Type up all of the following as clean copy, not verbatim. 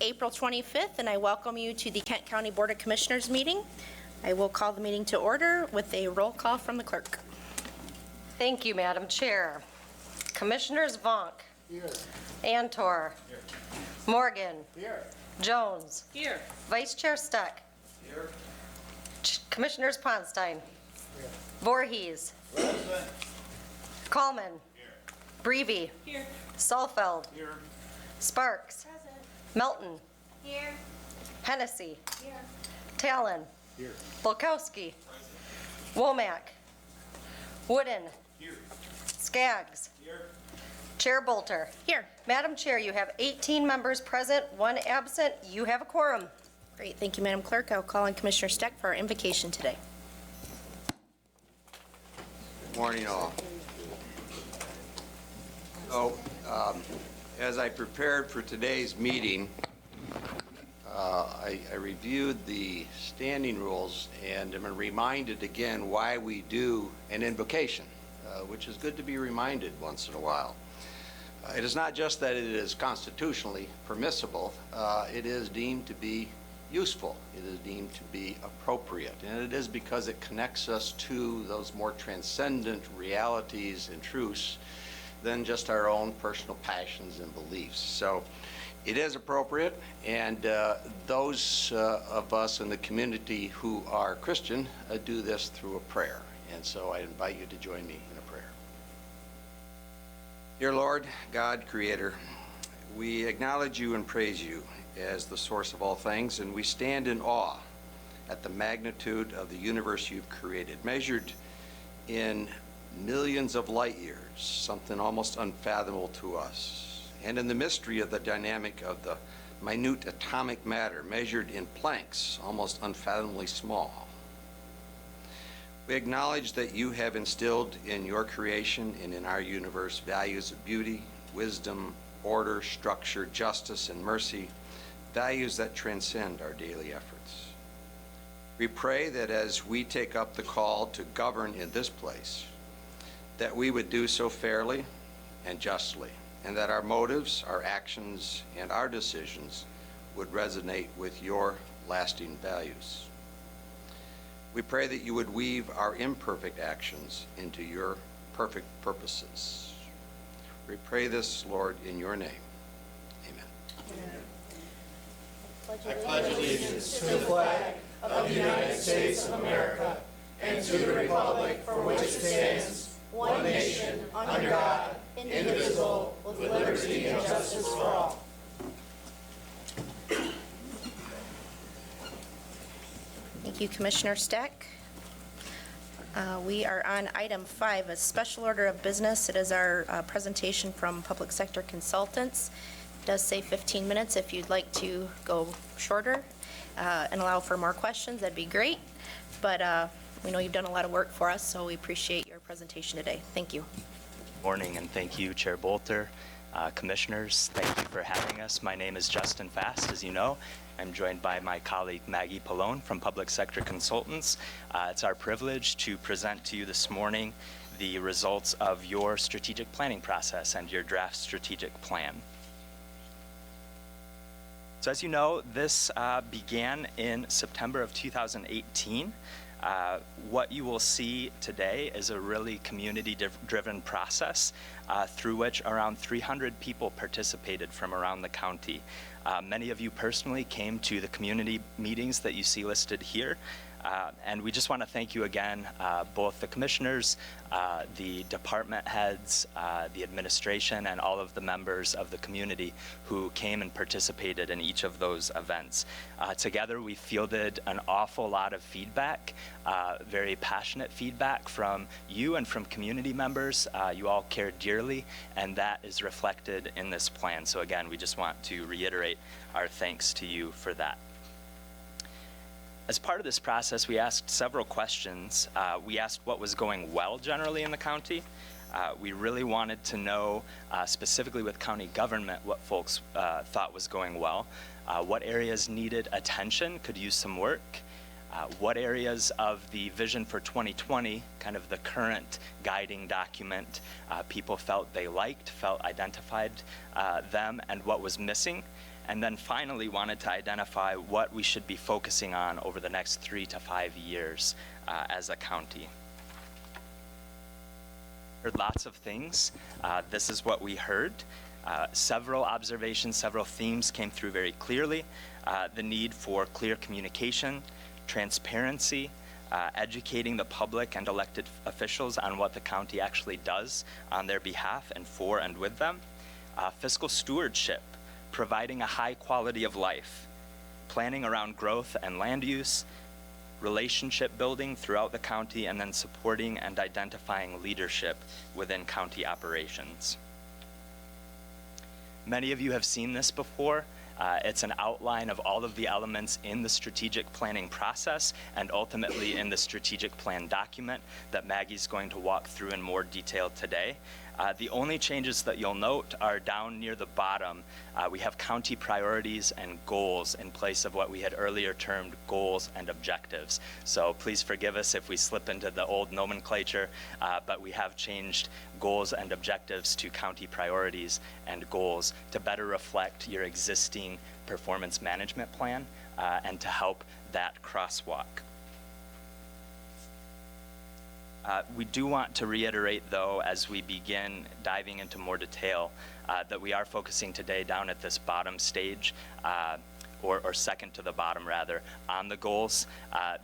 April 25th, and I welcome you to the Kent County Board of Commissioners meeting. I will call the meeting to order with a roll call from the clerk. Thank you, Madam Chair. Commissioners Vonk. Here. Antor. Here. Morgan. Here. Jones. Here. Vice Chair Steck. Here. Commissioners Ponstein. Here. Voorhees. Present. Coleman. Here. Breevy. Here. Salfeld. Here. Sparks. Present. Melton. Here. Hennessy. Here. Talon. Here. Bulkowski. Womack. Wooden. Here. Skaggs. Here. Chair Bolter. Here. Madam Chair, you have 18 members present, 1 absent. You have a quorum. Great, thank you, Madam Clerk. I'll call on Commissioner Steck for our invocation today. Good morning, all. So, as I prepared for today's meeting, I reviewed the standing rules and am reminded again why we do an invocation, which is good to be reminded once in a while. It is not just that it is constitutionally permissible, it is deemed to be useful, it is deemed to be appropriate, and it is because it connects us to those more transcendent realities and truths than just our own personal passions and beliefs. So it is appropriate, and those of us in the community who are Christian do this through a prayer. And so I invite you to join me in a prayer. Dear Lord, God, Creator, we acknowledge you and praise you as the source of all things, and we stand in awe at the magnitude of the universe you've created, measured in millions of light years, something almost unfathomable to us, and in the mystery of the dynamic of the minute atomic matter, measured in planks, almost unfathomably small. We acknowledge that you have instilled in your creation and in our universe values of beauty, wisdom, order, structure, justice, and mercy, values that transcend our daily efforts. We pray that as we take up the call to govern in this place, that we would do so fairly and justly, and that our motives, our actions, and our decisions would resonate with your lasting values. We pray that you would weave our imperfect actions into your perfect purposes. We pray this, Lord, in your name. Amen. Amen. I pledge allegiance to the flag of the United States of America and to the republic for which it stands, one nation, under God, indivisible, with liberty and justice for all. Thank you, Commissioner Steck. We are on item 5, a special order of business. It is our presentation from Public Sector Consultants. It does say 15 minutes. If you'd like to go shorter and allow for more questions, that'd be great. But we know you've done a lot of work for us, so we appreciate your presentation today. Thank you. Morning, and thank you, Chair Bolter. Commissioners, thank you for having us. My name is Justin Fast, as you know. I'm joined by my colleague Maggie Pallone from Public Sector Consultants. It's our privilege to present to you this morning the results of your strategic planning process and your draft strategic plan. So as you know, this began in September of 2018. What you will see today is a really community-driven process through which around 300 people participated from around the county. Many of you personally came to the community meetings that you see listed here. And we just want to thank you again, both the commissioners, the department heads, the administration, and all of the members of the community who came and participated in each of those events. Together, we fielded an awful lot of feedback, very passionate feedback from you and from community members. You all care dearly, and that is reflected in this plan. So again, we just want to reiterate our thanks to you for that. As part of this process, we asked several questions. We asked what was going well generally in the county. We really wanted to know, specifically with county government, what folks thought was going well, what areas needed attention, could use some work, what areas of the Vision for 2020, kind of the current guiding document, people felt they liked, felt identified them, and what was missing. and then finally wanted to identify what we should be focusing on over the next 3 to 5 years as a county. Heard lots of things. This is what we heard. Several observations, several themes came through very clearly. The need for clear communication, transparency, educating the public and elected officials on what the county actually does on their behalf and for and with them. Fiscal stewardship, providing a high quality of life, planning around growth and land use, relationship building throughout the county, and then supporting and identifying leadership within county operations. Many of you have seen this before. It's an outline of all of the elements in the strategic planning process and ultimately in the strategic plan document that Maggie's going to walk through in more detail today. The only changes that you'll note are down near the bottom. We have county priorities and goals in place of what we had earlier termed goals and objectives. So please forgive us if we slip into the old nomenclature, but we have changed goals and objectives to county priorities and goals to better reflect your existing performance management plan and to help that crosswalk. We do want to reiterate, though, as we begin diving into more detail, that we are focusing today down at this bottom stage, or second to the bottom, rather, on the goals.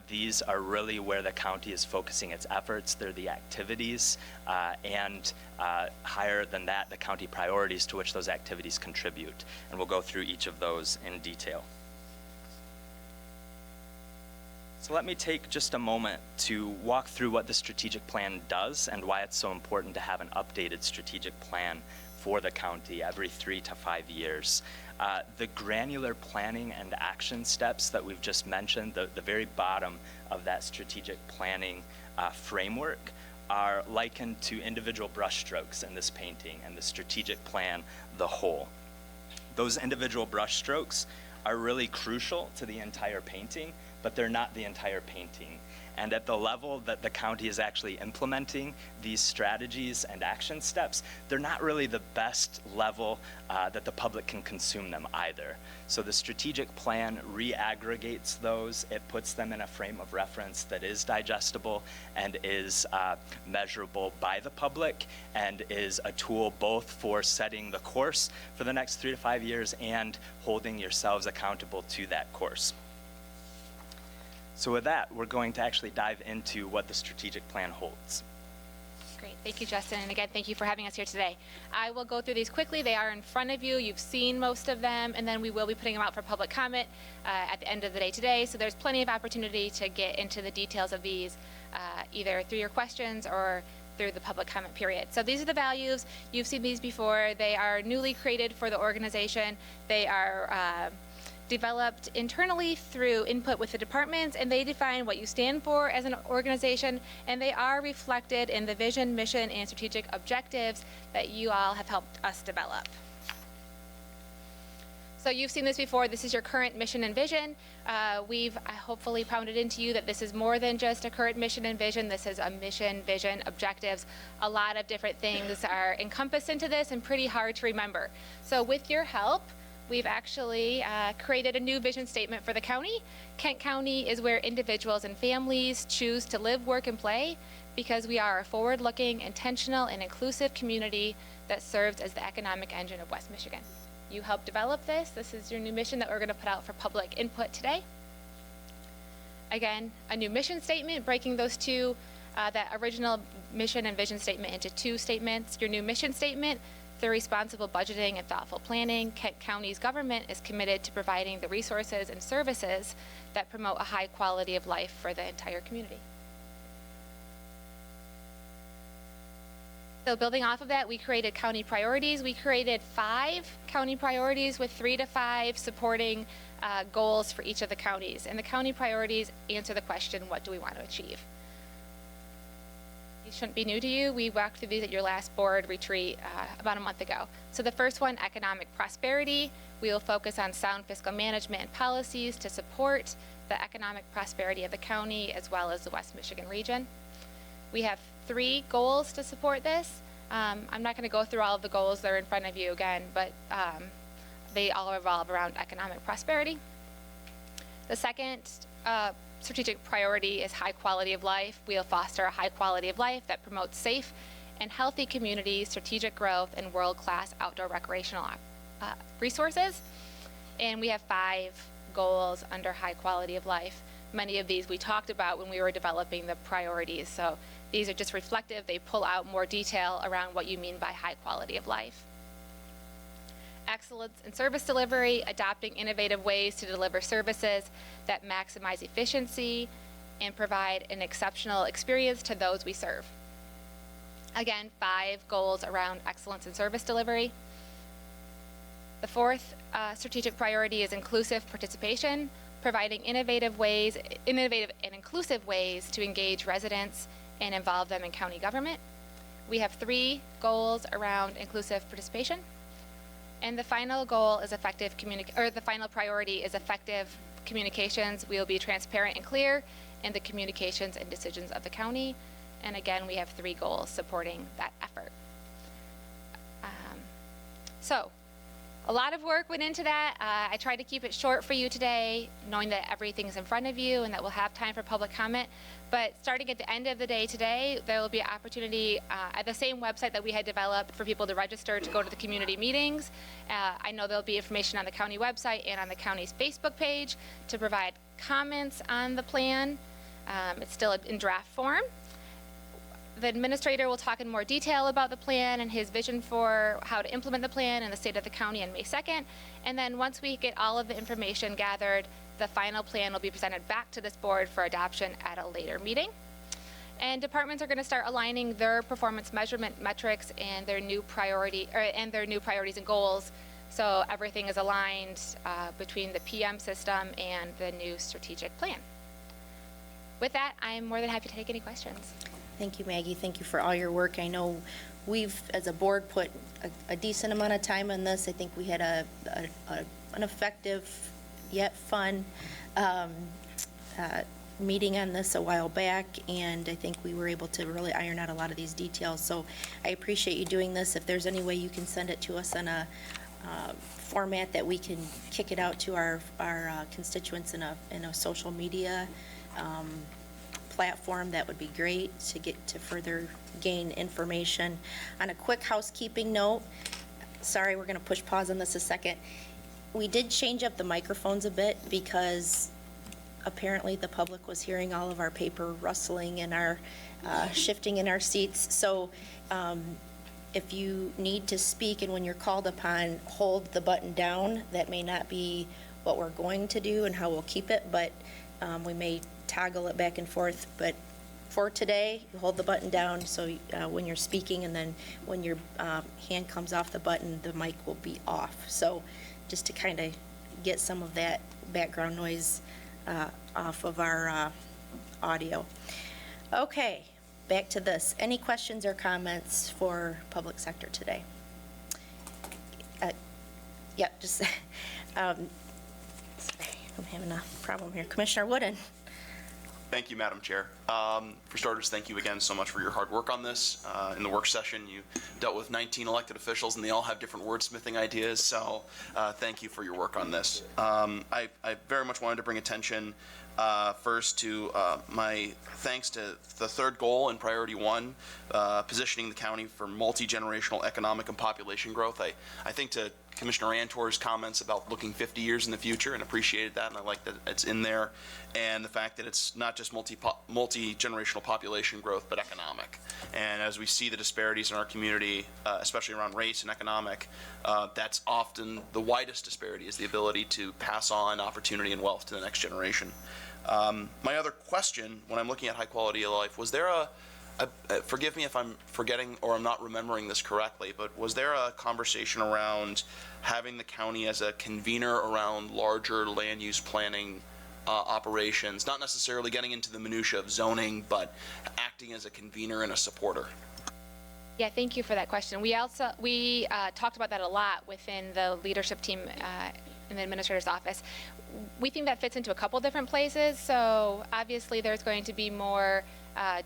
These are really where the county is focusing its efforts. They're the activities, and higher than that, the county priorities to which those activities contribute. And we'll go through each of those in detail. So let me take just a moment to walk through what the strategic plan does and why it's so important to have an updated strategic plan for the county every 3 to 5 years. The granular planning and action steps that we've just mentioned, the very bottom of that strategic planning framework, are likened to individual brushstrokes in this painting and the strategic plan, the whole. Those individual brushstrokes are really crucial to the entire painting, but they're not the entire painting. And at the level that the county is actually implementing these strategies and action steps, they're not really the best level that the public can consume them either. So the strategic plan re-aggregates those. It puts them in a frame of reference that is digestible and is measurable by the public and is a tool both for setting the course for the next 3 to 5 years and holding yourselves accountable to that course. So with that, we're going to actually dive into what the strategic plan holds. Great. Thank you, Justin. And again, thank you for having us here today. I will go through these quickly. They are in front of you. You've seen most of them, and then we will be putting them out for public comment at the end of the day today. So there's plenty of opportunity to get into the details of these, either through your questions or through the public comment period. So these are the values. You've seen these before. They are newly created for the organization. They are developed internally through input with the departments, and they define what you stand for as an organization, and they are reflected in the vision, mission, and strategic objectives that you all have helped us develop. So you've seen this before. This is your current mission and vision. We've hopefully pounded into you that this is more than just a current mission and vision. This is a mission, vision, objectives. A lot of different things are encompassed into this and pretty hard to remember. So with your help, we've actually created a new vision statement for the county. Kent County is where individuals and families choose to live, work, and play because we are a forward-looking, intentional, and inclusive community that serves as the economic engine of West Michigan. You helped develop this. This is your new mission that we're going to put out for public input today. Again, a new mission statement, breaking those two, that original mission and vision statement into 2 statements. Your new mission statement: through responsible budgeting and thoughtful planning, Kent County's government is committed to providing the resources and services that promote a high quality of life for the entire community. So building off of that, we created county priorities. We created 5 county priorities with 3 to 5 supporting goals for each of the counties. And the county priorities answer the question, what do we want to achieve? These shouldn't be new to you. We walked through these at your last board retreat about a month ago. So the first one, economic prosperity. We will focus on sound fiscal management and policies to support the economic prosperity of the county as well as the West Michigan region. We have 3 goals to support this. I'm not going to go through all of the goals that are in front of you again, but they all revolve around economic prosperity. The second strategic priority is high quality of life. We'll foster a high quality of life that promotes safe and healthy communities, strategic growth, and world-class outdoor recreational resources. And we have 5 goals under high quality of life. Many of these we talked about when we were developing the priorities. So these are just reflective. They pull out more detail around what you mean by high quality of life. Excellence in service delivery, adopting innovative ways to deliver services that maximize efficiency and provide an exceptional experience to those we serve. Again, 5 goals around excellence in service delivery. The fourth strategic priority is inclusive participation, providing innovative and inclusive ways to engage residents and involve them in county government. We have 3 goals around inclusive participation. And the final goal is the final priority is effective communications. We will be transparent and clear in the communications and decisions of the county. And again, we have 3 goals supporting that effort. So a lot of work went into that. I tried to keep it short for you today, knowing that everything's in front of you and that we'll have time for public comment. But starting at the end of the day today, there will be an opportunity at the same website that we had developed for people to register to go to the community meetings. I know there'll be information on the county website and on the county's Facebook page to provide comments on the plan. It's still in draft form. The administrator will talk in more detail about the plan and his vision for how to implement the plan in the state of the county on May 2nd. And then once we get all of the information gathered, the final plan will be presented back to this board for adoption at a later meeting. And departments are going to start aligning their performance measurement metrics and their new priorities and goals. So everything is aligned between the PM system and the new strategic plan. With that, I'm more than happy to take any questions. Thank you, Maggie. Thank you for all your work. I know we've, as a board, put a decent amount of time on this. I think we had an effective yet fun meeting on this a while back, and I think we were able to really iron out a lot of these details. So I appreciate you doing this. If there's any way you can send it to us in a format that we can kick it out to our constituents in a social media platform, that would be great to get to further gain information. On a quick housekeeping note, sorry, we're going to push pause on this a second. We did change up the microphones a bit because apparently the public was hearing all of our paper rustling and our shifting in our seats. So if you need to speak and when you're called upon, hold the button down. That may not be what we're going to do and how we'll keep it, but we may toggle it back and forth. But for today, you hold the button down so when you're speaking, and then when your hand comes off the button, the mic will be off. So just to kind of get some of that background noise off of our audio. Okay, back to this. Any questions or comments for public sector today? Yeah, just, sorry, I'm having a problem here. Commissioner Wooden. Thank you, Madam Chair. For starters, thank you again so much for your hard work on this. In the work session, you dealt with 19 elected officials, and they all have different wordsmithing ideas, so thank you for your work on this. I very much wanted to bring attention first to my thanks to the third goal in Priority 1, positioning the county for multi-generational economic and population growth. I think to Commissioner Antor's comments about looking 50 years in the future, and appreciated that, and I like that it's in there, and the fact that it's not just multi-generational population growth, but economic. And as we see the disparities in our community, especially around race and economic, that's often the widest disparity, is the ability to pass on opportunity and wealth to the next generation. My other question, when I'm looking at high quality of life, was there forgive me if I'm forgetting or I'm not remembering this correctly, but was there a conversation around having the county as a convener around larger land use planning operations, not necessarily getting into the minutia of zoning, but acting as a convener and a supporter? Yeah, thank you for that question. We talked about that a lot within the leadership team in the administrator's office. We think that fits into a couple different places. So obviously there's going to be more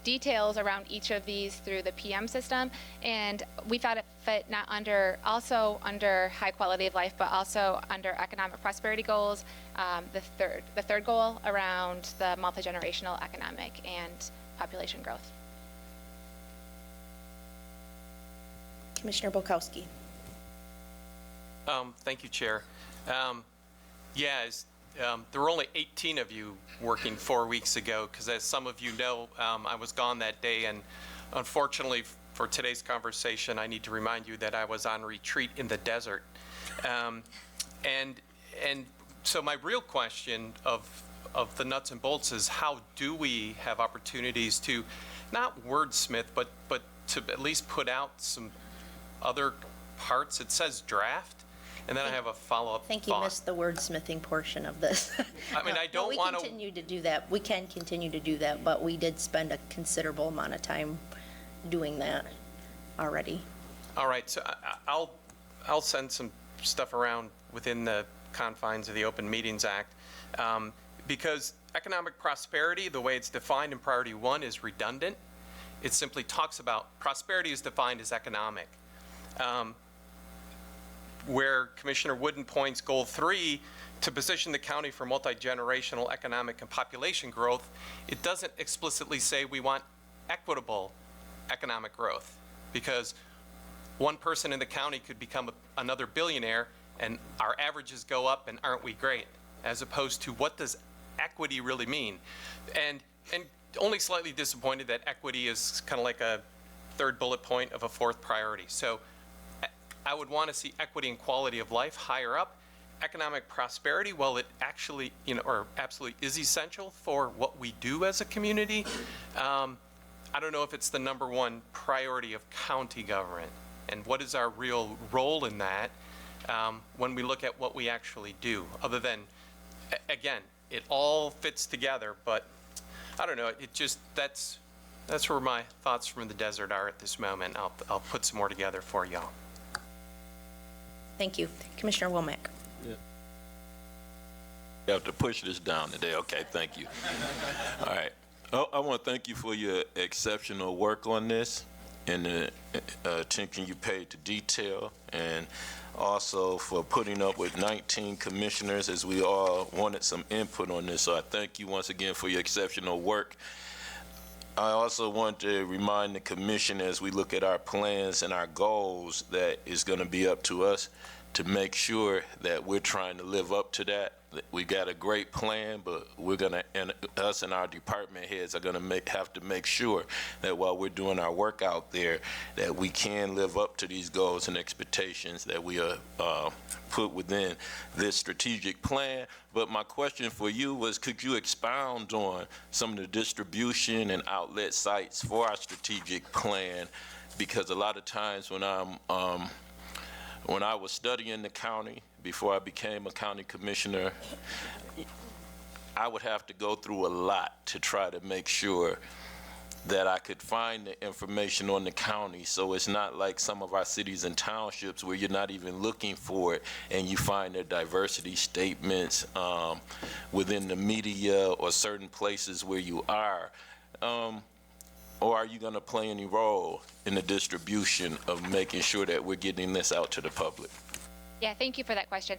details around each of these through the PM system, and we thought it fit not also under high quality of life, but also under economic prosperity goals, the third goal around the multi-generational economic and population growth. Commissioner Bolkowski. Thank you, Chair. There were only 18 of you working 4 weeks ago, because as some of you know, I was gone that day, and unfortunately for today's conversation, I need to remind you that I was on retreat in the desert. And so my real question of the nuts and bolts is, how do we have opportunities to not wordsmith, but to at least put out some other parts? It says draft. And then I have a follow-up I think you thought. missed the wordsmithing portion of this. I mean, I don't want to. We continue to do that. We can continue to do that, but we did spend a considerable amount of time doing that already. All right, so I'll send some stuff around within the confines of the Open Meetings Act, because economic prosperity, the way it's defined in Priority 1, is redundant. It simply talks about prosperity is defined as economic. Where Commissioner Wooden points Goal 3 to position the county for multi-generational economic and population growth, it doesn't explicitly say we want equitable economic growth, because one person in the county could become another billionaire and our averages go up, and aren't we great? As opposed to, what does equity really mean? And only slightly disappointed that equity is kind of like a third bullet point of a fourth priority. So I would want to see equity and quality of life higher up. Economic prosperity, well, it actually, or absolutely is essential for what we do as a community. I don't know if it's the #1 priority of county government, and what is our real role in that when we look at what we actually do, other than, again, it all fits together, but I don't know, it just, that's where my thoughts from the desert are at this moment. I'll put some more together for y'all. Thank you. Commissioner Womack. You have to push this down today. Okay, thank you. All right. I want to thank you for your exceptional work on this and the attention you paid to detail, and also for putting up with 19 commissioners, as we all wanted some input on this. So I thank you once again for your exceptional work. I also want to remind the commission, as we look at our plans and our goals, that it's going to be up to us to make sure that we're trying to live up to that. We got a great plan, but we're going to, and us and our department heads are going to have to make sure that while we're doing our work out there, that we can live up to these goals and expectations that we are put within this strategic plan. But my question for you was, could you expound on some of the distribution and outlet sites for our strategic plan? Because a lot of times when I was studying the county, before I became a county commissioner, I would have to go through a lot to try to make sure that I could find the information on the county. So it's not like some of our cities and townships where you're not even looking for it and you find their diversity statements within the media or certain places where you are. Or are you going to play any role in the distribution of making sure that we're getting this out to the public? Yeah, thank you for that question.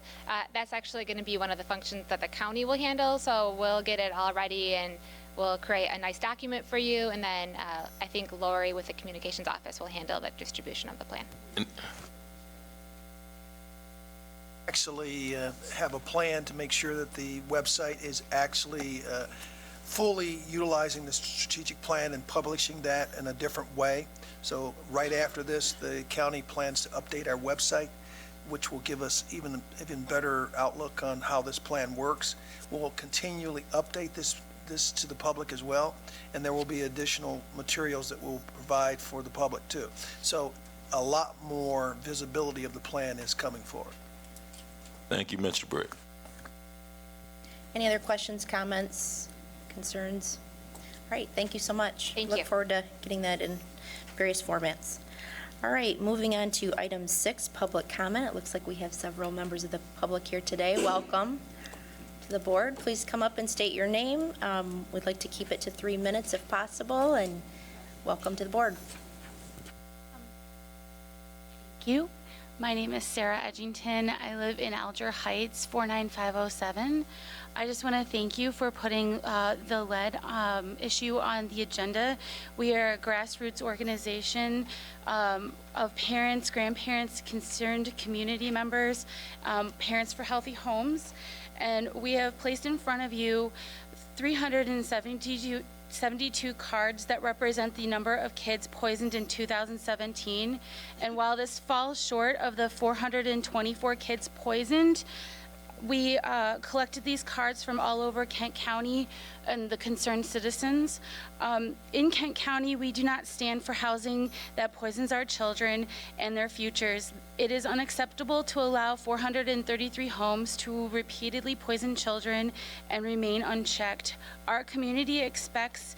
That's actually going to be one of the functions that the county will handle, so we'll get it all ready and we'll create a nice document for you, and then I think Lori with the communications office will handle the distribution of the plan. Actually have a plan to make sure that the website is actually fully utilizing the strategic plan and publishing that in a different way. So right after this, the county plans to update our website, which will give us even better outlook on how this plan works. We'll continually update this to the public as well, and there will be additional materials that we'll provide for the public too. So a lot more visibility of the plan is coming forward. Thank you, Mr. Britt. Any other questions, comments, concerns? All right, thank you so much. Thank you. Look forward to getting that in various formats. All right, moving on to item 6, public comment. It looks like we have several members of the public here today. Welcome. to the board. Please come up and state your name. We'd like to keep it to 3 minutes if possible, and welcome to the board. Thank you. My name is Sarah Edgington. I live in Alger Heights, 49507. I just want to thank you for putting the lead issue on the agenda. We are a grassroots organization of parents, grandparents, concerned community members, Parents for Healthy Homes, and we have placed in front of you 372 cards that represent the number of kids poisoned in 2017. And while this falls short of the 424 kids poisoned, we collected these cards from all over Kent County and the concerned citizens. In Kent County, we do not stand for housing that poisons our children and their futures. It is unacceptable to allow 433 homes to repeatedly poison children and remain unchecked. Our community expects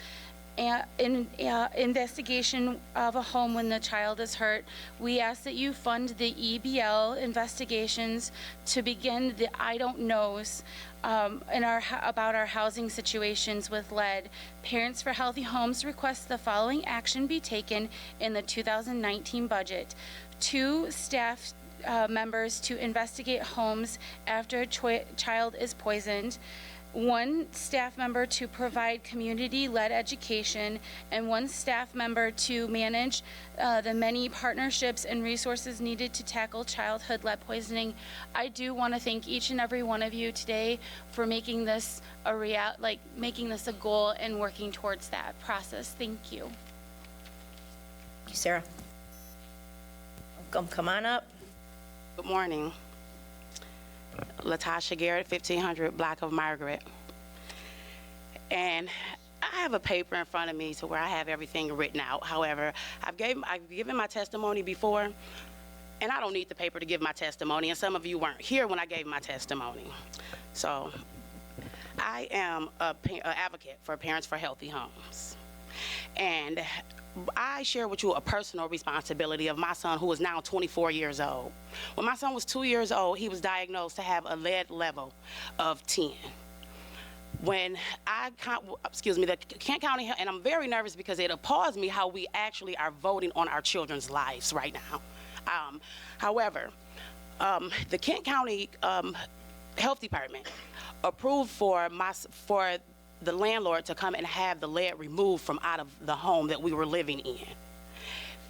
investigation of a home when the child is hurt. We ask that you fund the EBL investigations to begin the I don't knows about our housing situations with lead. Parents for Healthy Homes request the following action be taken in the 2019 budget. 2 staff members to investigate homes after a child is poisoned. 1 staff member to provide community-led education, and 1 staff member to manage the many partnerships and resources needed to tackle childhood lead poisoning. I do want to thank each and every one of you today for making this making this a goal and working towards that process. Thank you. Thank you, Sarah. Come on up. Good morning. Latasha Garrett, 1500 Block of Margaret. And I have a paper in front of me to where I have everything written out. However, I've given my testimony before, and I don't need the paper to give my testimony, and some of you weren't here when I gave my testimony. So I am an advocate for Parents for Healthy Homes. And I share with you a personal responsibility of my son, who is now 24 years old. When my son was 2 years old, he was diagnosed to have a lead level of 10. When the Kent County, and I'm very nervous because it appalls me how we actually are voting on our children's lives right now. However, the Kent County Health Department approved for the landlord to come and have the lead removed from out of the home that we were living in.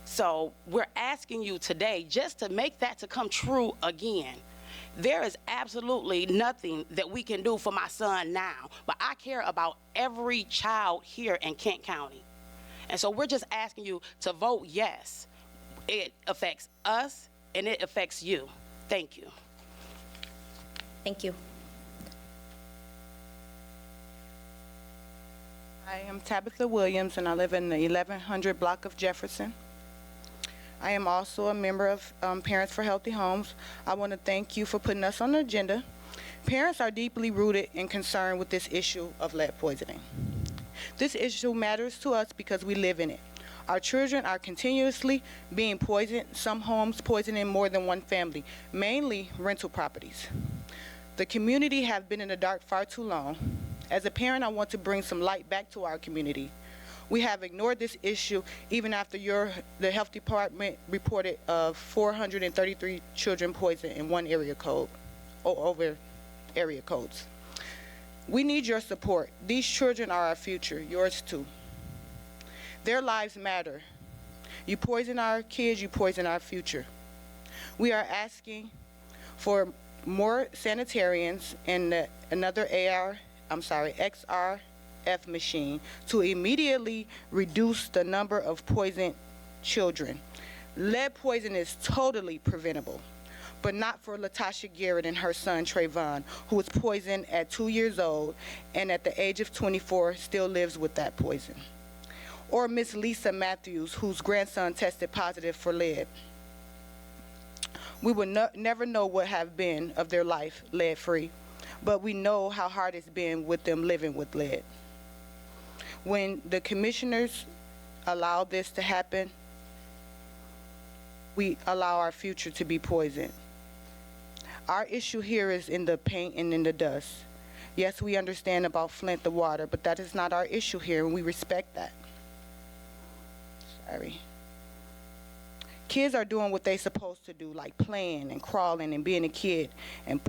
So we're asking you today just to make that to come true again. There is absolutely nothing that we can do for my son now, but I care about every child here in Kent County. And so we're just asking you to vote yes. It affects us and it affects you. Thank you. Thank you. I am Tabitha Williams, and I live in the 1100 block of Jefferson. I am also a member of Parents for Healthy Homes. I want to thank you for putting us on the agenda. Parents are deeply rooted and concerned with this issue of lead poisoning. This issue matters to us because we live in it. Our children are continuously being poisoned, some homes poisoning more than one family, mainly rental properties. The community has been in the dark far too long. As a parent, I want to bring some light back to our community. We have ignored this issue even after the health department reported of 433 children poisoned in one area code, or over area codes. We need your support. These children are our future, yours too. Their lives matter. You poison our kids, you poison our future. We are asking for more sanitarians and another XRF machine to immediately reduce the number of poisoned children. Lead poison is totally preventable, but not for Latasha Garrett and her son Trayvon, who was poisoned at 2 years old and at the age of 24 still lives with that poison. Or Miss Lisa Matthews, whose grandson tested positive for lead. We will never know what have been of their life lead-free, but we know how hard it's been with them living with lead. When the commissioners allow this to happen, we allow our future to be poisoned. Our issue here is in the paint and in the dust. Yes, we understand about Flint, the water, but that is not our issue here, and we respect that. Sorry. Kids are doing what they're supposed to do, like playing and crawling and being a kid, and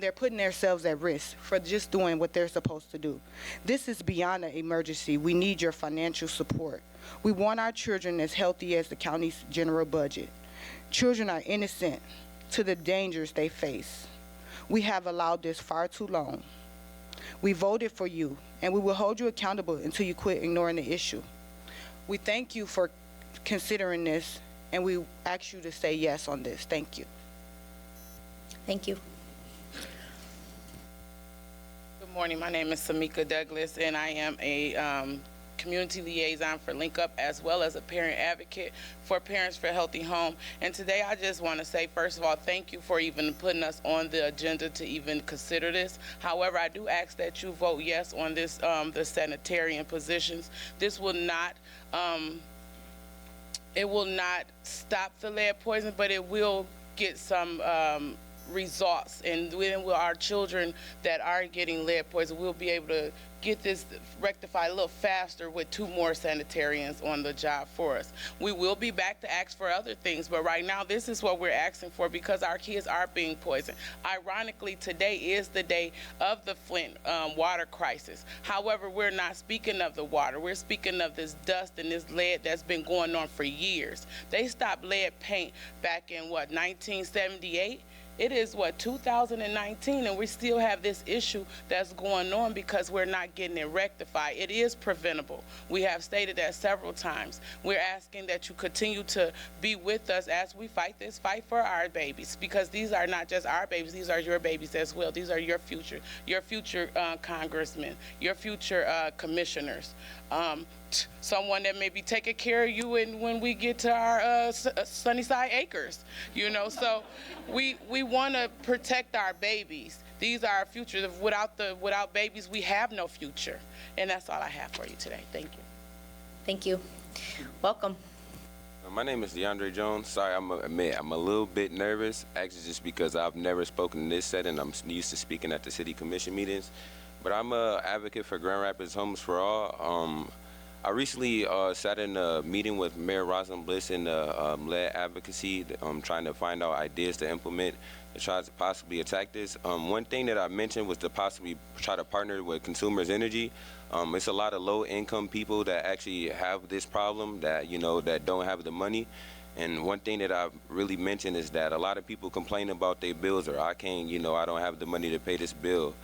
they're putting themselves at risk for just doing what they're supposed to do. This is beyond an emergency. We need your financial support. We want our children as healthy as the county's general budget. Children are innocent to the dangers they face. We have allowed this far too long. We voted for you, and we will hold you accountable until you quit ignoring the issue. We thank you for considering this, and we ask you to say yes on this. Thank you. Thank you. Good morning. My name is Samika Douglas, and I am a community liaison for Link Up, as well as a parent advocate for Parents for Healthy Home. And today I just want to say, first of all, thank you for even putting us on the agenda to even consider this. However, I do ask that you vote yes on this, the sanitarian positions. This will not, it will not stop the lead poison, but it will get some results, and then will our children that are getting lead poison, we'll be able to get this rectified a little faster with 2 more sanitarians on the job for us. We will be back to ask for other things, but right now this is what we're asking for because our kids are being poisoned. Ironically, today is the day of the Flint water crisis. However, we're not speaking of the water. We're speaking of this dust and this lead that's been going on for years. They stopped lead paint back in, what, 1978? It is, what, 2019, and we still have this issue that's going on because we're not getting it rectified. It is preventable. We have stated that several times. We're asking that you continue to be with us as we fight this fight for our babies, because these are not just our babies, these are your babies as well. These are your future congressmen, your future commissioners. Someone that may be taking care of you when we get to our Sunnyside Acres, you know. So we want to protect our babies. These are our future. Without babies, we have no future. And that's all I have for you today. Thank you. Thank you. Welcome. My name is DeAndre Jones. Sorry, I'm a little bit nervous, actually just because I've never spoken in this setting. I'm used to speaking at the city commission meetings. But I'm an advocate for Grand Rapids Homes for All. I recently sat in a meeting with Mayor Rosalind Bliss in the lead advocacy, trying to find out ideas to implement to try to possibly attack this. One thing that I mentioned was to possibly try to partner with Consumers Energy. It's a lot of low-income people that actually have this problem that, you know, that don't have the money. And one thing that I really mentioned is that a lot of people complain about their bills, or I can't, you know, I don't have the money to pay this bill.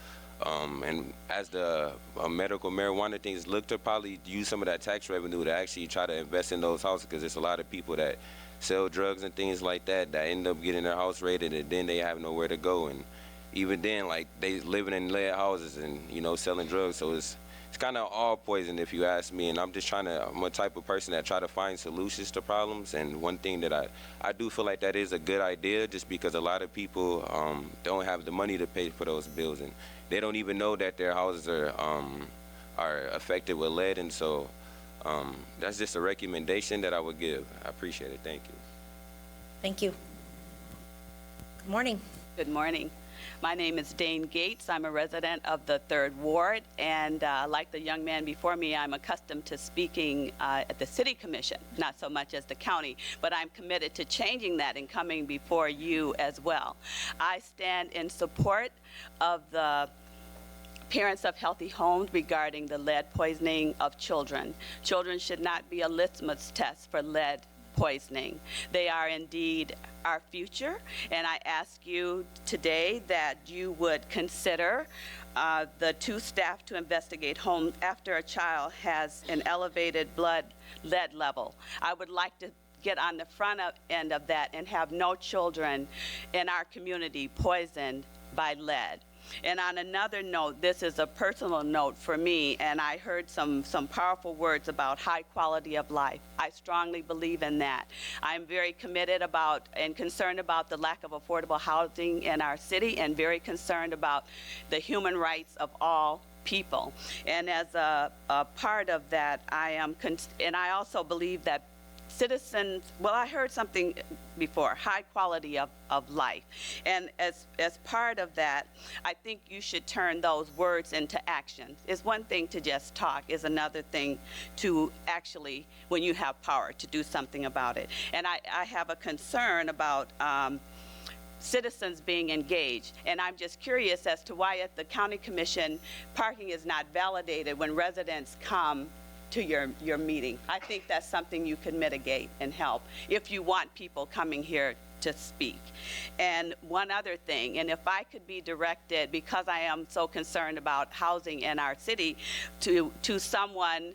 And as the medical marijuana things, look to probably use some of that tax revenue to actually try to invest in those houses, because there's a lot of people that sell drugs and things like that end up getting their house raided, and then they have nowhere to go. And even then, like, they living in lead houses and, you know, selling drugs. So it's kind of all poison, if you ask me. And I'm a type of person that try to find solutions to problems. And one thing that I do feel like that is a good idea, just because a lot of people don't have the money to pay for those bills, and they don't even know that their houses are affected with lead. And so that's just a recommendation that I would give. I appreciate it. Thank you. Thank you. Good morning. Good morning. My name is Dane Gates. I'm a resident of the 3rd Ward, and like the young man before me, I'm accustomed to speaking at the City Commission, not so much as the county, but I'm committed to changing that and coming before you as well. I stand in support of the Parents of Healthy Homes regarding the lead poisoning of children. Children should not be a litmus test for lead poisoning. They are indeed our future, and I ask you today that you would consider the 2 staff to investigate homes after a child has an elevated blood lead level. I would like to get on the front end of that and have no children in our community poisoned by lead. And on another note, this is a personal note for me, and I heard some powerful words about high quality of life. I strongly believe in that. I'm very committed about and concerned about the lack of affordable housing in our city, and very concerned about the human rights of all people. And as a part of that, and I also believe that citizens, well, I heard something before, high quality of life. And as part of that, I think you should turn those words into actions. It's one thing to just talk, it's another thing to actually, when you have power, to do something about it. And I have a concern about citizens being engaged. And I'm just curious as to why at the county commission, parking is not validated when residents come to your meeting. I think that's something you can mitigate and help if you want people coming here to speak. And one other thing, and if I could be directed, because I am so concerned about housing in our city, to someone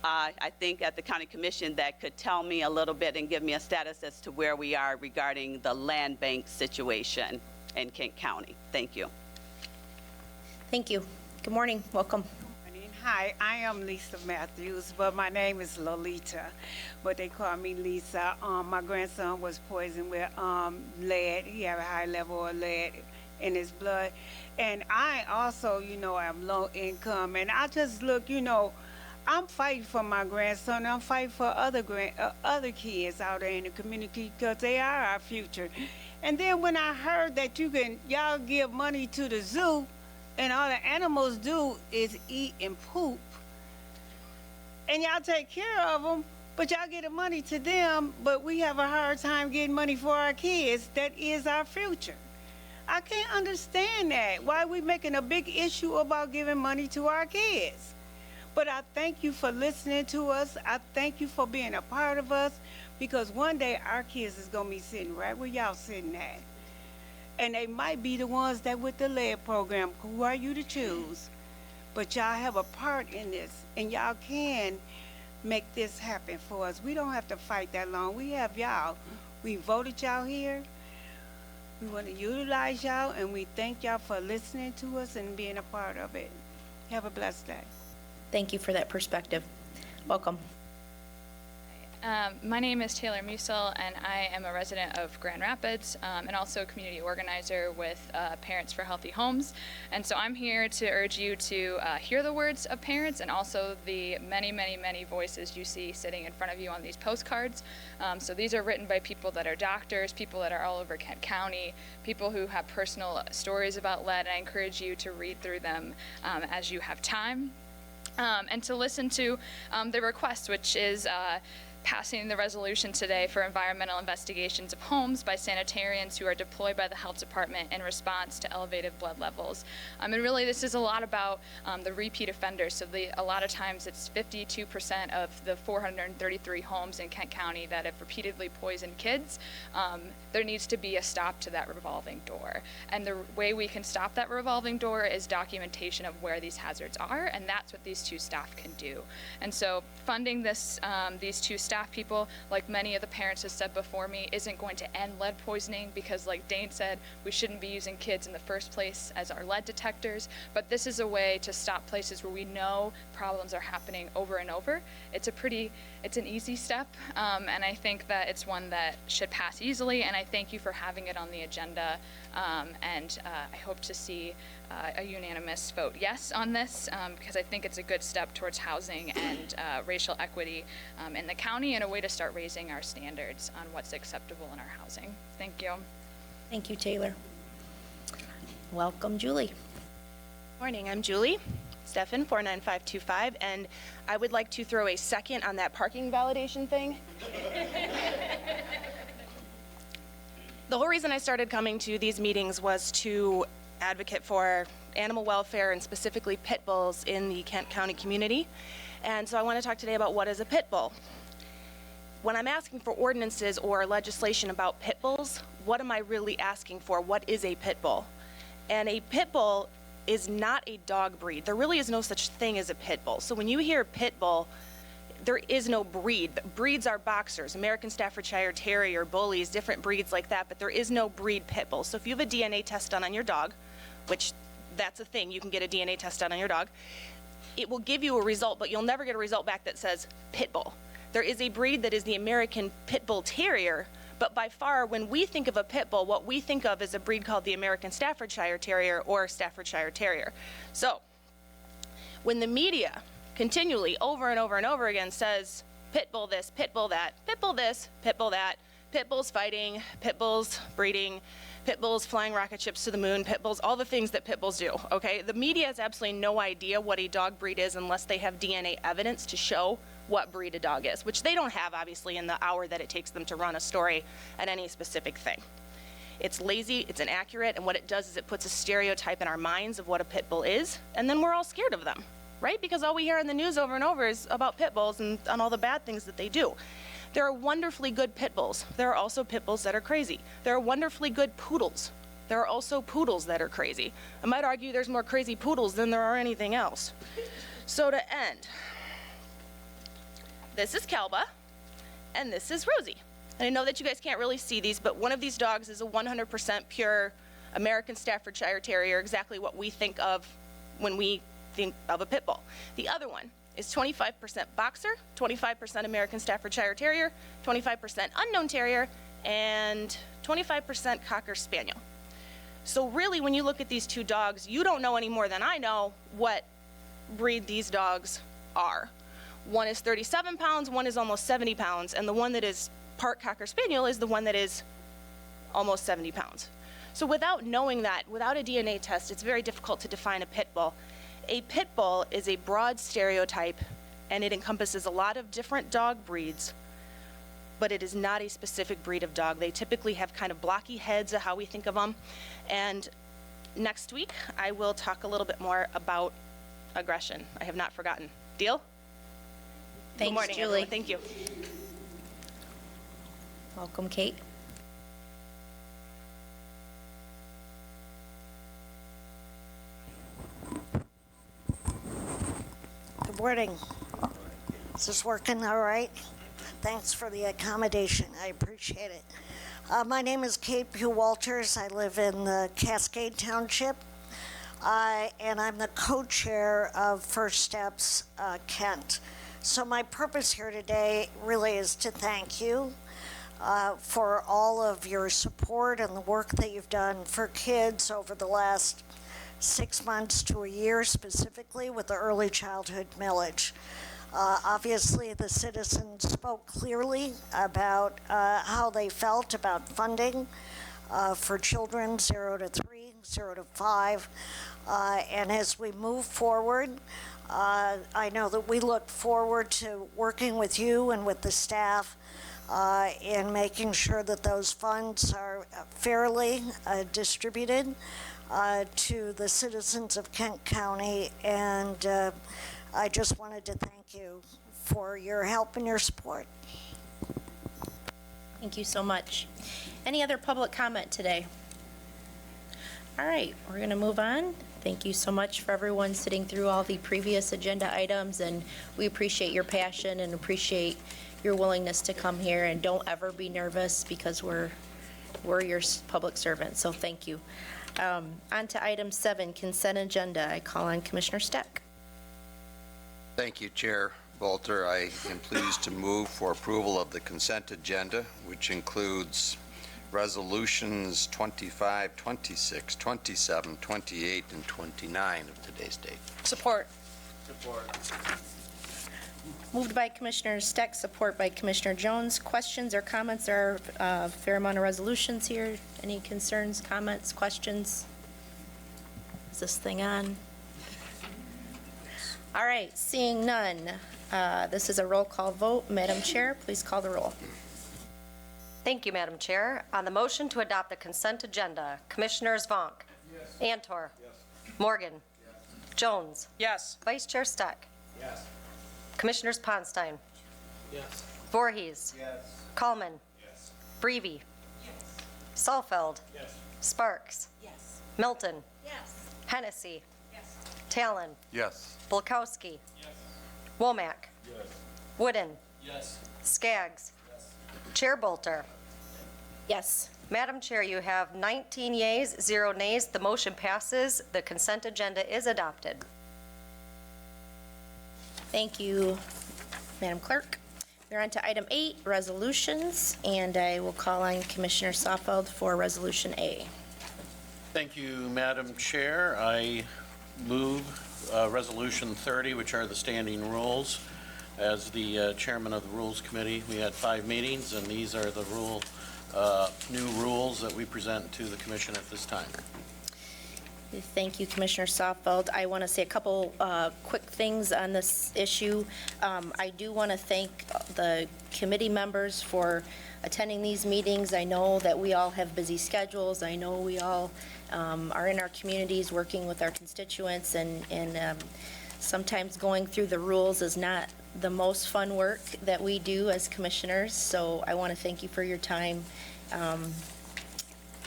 I think at the county commission that could tell me a little bit and give me a status as to where we are regarding the land bank situation in Kent County. Thank you. Thank you. Good morning. Welcome. Hi, I am Lisa Matthews, but my name is Lolita, but they call me Lisa. My grandson was poisoned with lead. He had a high level of lead in his blood. And I also, am low income. And I just look, I'm fighting for my grandson. I'm fighting for other kids out there in the community because they are our future. And then when I heard that y'all give money to the zoo, and all the animals do is eat and poop, and y'all take care of them, but y'all get the money to them, but we have a hard time getting money for our kids. That is our future. I can't understand that. Why are we making a big issue about giving money to our kids? But I thank you for listening to us. I thank you for being a part of us, because one day our kids is going to be sitting right where y'all sitting at. And they might be the ones that with the lead program. Who are you to choose? But y'all have a part in this, and y'all can make this happen for us. We don't have to fight that long. We have y'all. We voted y'all here. We want to utilize y'all, and we thank y'all for listening to us and being a part of it. Have a blessed day. Thank you for that perspective. Welcome. My name is Taylor Musil, and I am a resident of Grand Rapids and also a community organizer with Parents for Healthy Homes. And so I'm here to urge you to hear the words of parents and also the many, many, many voices you see sitting in front of you on these postcards. So these are written by people that are doctors, people that are all over Kent County, people who have personal stories about lead, and I encourage you to read through them as you have time. And to listen to the request, which is passing the resolution today for environmental investigations of homes by sanitarians who are deployed by the health department in response to elevated blood levels. And really this is a lot about the repeat offenders. So a lot of times it's 52% of the 433 homes in Kent County that have repeatedly poisoned kids. There needs to be a stop to that revolving door. And the way we can stop that revolving door is documentation of where these hazards are, and that's what these two staff can do. And so funding these two staff people, like many of the parents have said before me, isn't going to end lead poisoning, because like Dane said, we shouldn't be using kids in the first place as our lead detectors, but this is a way to stop places where we know problems are happening over and over. It's an easy step, and I think that it's one that should pass easily, and I thank you for having it on the agenda, and I hope to see a unanimous vote yes on this, because I think it's a good step towards housing and racial equity in the county, and a way to start raising our standards on what's acceptable in our housing. Thank you. Thank you, Taylor. Welcome, Julie. Morning, I'm Julie Steffen, 49525, and I would like to throw a second on that parking validation thing. The whole reason I started coming to these meetings was to advocate for animal welfare and specifically pit bulls in the Kent County community. And so I want to talk today about what is a pit bull. When I'm asking for ordinances or legislation about pit bulls, what am I really asking for? What is a pit bull? And a pit bull is not a dog breed. There really is no such thing as a pit bull. So when you hear pit bull, there is no breed. Breeds are boxers, American Staffordshire Terrier, bullies, different breeds like that, but there is no breed pit bull. So if you have a DNA test done on your dog, which that's a thing, you can get a DNA test done on your dog, it will give you a result, but you'll never get a result back that says pit bull. There is a breed that is the American Pit Bull Terrier, but by far, when we think of a pit bull, what we think of is a breed called the American Staffordshire Terrier or Staffordshire Terrier. So, when the media continually, over and over and over again, says pit bull this, pit bull that, pit bull this, pit bull that, pit bulls fighting, pit bulls breeding, pit bulls flying rocket ships to the moon, pit bulls, all the things that pit bulls do, okay? The media has absolutely no idea what a dog breed is unless they have DNA evidence to show what breed a dog is, which they don't have, obviously, in the hour that it takes them to run a story at any specific thing. It's lazy, it's inaccurate, and what it does is it puts a stereotype in our minds of what a pit bull is, and then we're all scared of them, right? Because all we hear in the news over and over is about pit bulls and all the bad things that they do. There are wonderfully good pit bulls. There are also pit bulls that are crazy. There are wonderfully good poodles. There are also poodles that are crazy. I might argue there's more crazy poodles than there are anything else. So to end, this is Kelba, and this is Rosie. And I know that you guys can't really see these, but one of these dogs is a 100% pure American Staffordshire Terrier, exactly what we think of when we think of a pit bull. The other one is 25% boxer, 25% American Staffordshire Terrier, 25% unknown terrier, and 25% Cocker Spaniel. So really, when you look at these two dogs, you don't know any more than I know what breed these dogs are. One is 37 pounds, one is almost 70 pounds, and the one that is part Cocker Spaniel is the one that is almost 70 pounds. So without knowing that, without a DNA test, it's very difficult to define a pit bull. A pit bull is a broad stereotype, and it encompasses a lot of different dog breeds, but it is not a specific breed of dog. They typically have kind of blocky heads of how we think of them. And next week, I will talk a little bit more about aggression. I have not forgotten. Deal? Thanks, Good morning, Julie. everyone. Thank you. Welcome, Kate. Good morning. Is this working all right? Thanks for the accommodation. I appreciate it. My name is Kate Pugh Walters. I live in the Cascade Township, and I'm the co-chair of First Steps Kent. So my purpose here today really is to thank you for all of your support and the work that you've done for kids over the last 6 months to a year, specifically with the early childhood millage. Obviously, the citizens spoke clearly about how they felt about funding for children 0 to 3, 0 to 5. And as we move forward, I know that we look forward to working with you and with the staff in making sure that those funds are fairly distributed to the citizens of Kent County. And I just wanted to thank you for your help and your support. Thank you so much. Any other public comment today? All right, we're going to move on. Thank you so much for everyone sitting through all the previous agenda items, and we appreciate your passion and appreciate your willingness to come here, and don't ever be nervous because we're your public servants, so thank you. On to item 7, consent agenda. I call on Commissioner Steck. Thank you, Chair Bolter. I am pleased to move for approval of the consent agenda, which includes resolutions 25, 26, 27, 28, and 29 of today's date. Support. Moved by Commissioner Steck, support by Commissioner Jones. Questions or comments? There are a fair amount of resolutions here. Any concerns, comments, questions? Is this thing on? All right, seeing none. This is a roll call vote. Madam Chair, please call the roll. Thank you, Madam Chair. On the motion to adopt the consent agenda, Commissioners Vonk. Yes. Antor. Yes. Morgan. Yes. Jones. Yes. Vice Chair Steck. Yes. Commissioners Ponstein. Yes. Voorhees. Yes. Kallman. Yes. Breivy. Yes. Saalfeld. Yes. Sparks. Yes. Milton. Yes. Hennessy. Yes. Talon. Yes. Bulkowski. Yes. Womack. Yes. Wooden. Yes. Skaggs. Yes. Chair Bolter. Yes. Madam Chair, you have 19 yeas, 0 nays. The motion passes. The consent agenda is adopted. Thank you, Madam Clerk. We're on to item 8, resolutions, and I will call on Commissioner Saalfeld for Resolution A. Thank you, Madam Chair. I move Resolution 30, which are the standing rules. As the chairman of the Rules Committee, we had 5 meetings, and these are the new rules that we present to the commission at this time. Thank you, Commissioner Softfeld. I want to say a couple quick things on this issue. I do want to thank the committee members for attending these meetings. I know that we all have busy schedules. I know we all are in our communities working with our constituents, and sometimes going through the rules is not the most fun work that we do as commissioners. So I want to thank you for your time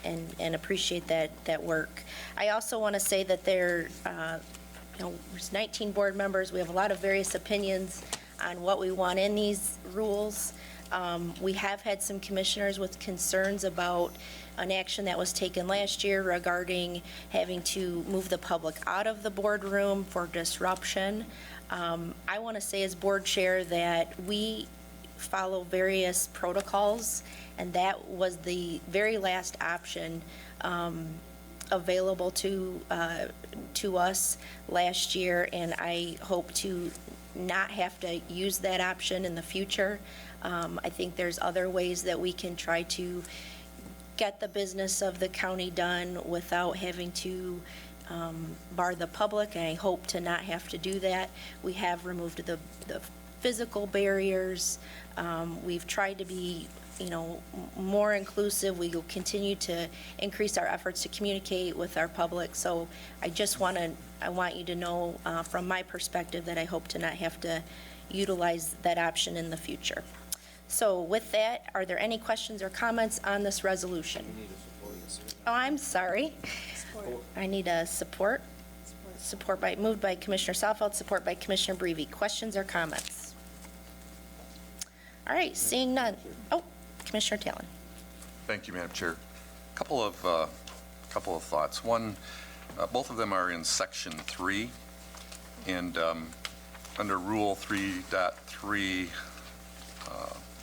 and appreciate that work. I also want to say that there's 19 board members. We have a lot of various opinions on what we want in these rules. We have had some commissioners with concerns about an action that was taken last year regarding having to move the public out of the boardroom for disruption. I want to say as board chair that we follow various protocols, and that was the very last option available to us last year, and I hope to not have to use that option in the future. I think there's other ways that we can try to get the business of the county done without having to bar the public, and I hope to not have to do that. We have removed the physical barriers. We've tried to be more inclusive. We will continue to increase our efforts to communicate with our public. So I want you to know from my perspective that I hope to not have to utilize that option in the future. So with that, are there any questions or comments on this resolution? Oh, I'm sorry. I need a support. Moved by Commissioner Softfeld, support by Commissioner Brevy. Questions or comments? All right, seeing none. Oh, Commissioner Talon. Thank you, Madam Chair. Couple of thoughts. One, both of them are in Section 3, and under Rule 3.3,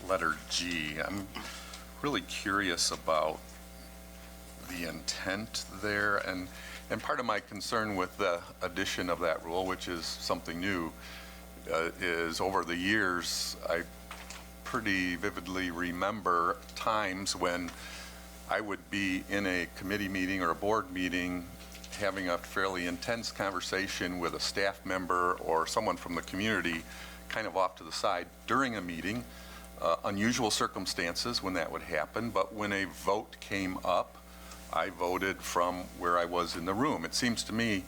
letter G, I'm really curious about the intent there, and part of my concern with the addition of that rule, which is something new, is over the years, I pretty vividly remember times when I would be in a committee meeting or a board meeting having a fairly intense conversation with a staff member or someone from the community kind of off to the side during a meeting. Unusual circumstances when that would happen, but when a vote came up, I voted from where I was in the room. It seems to me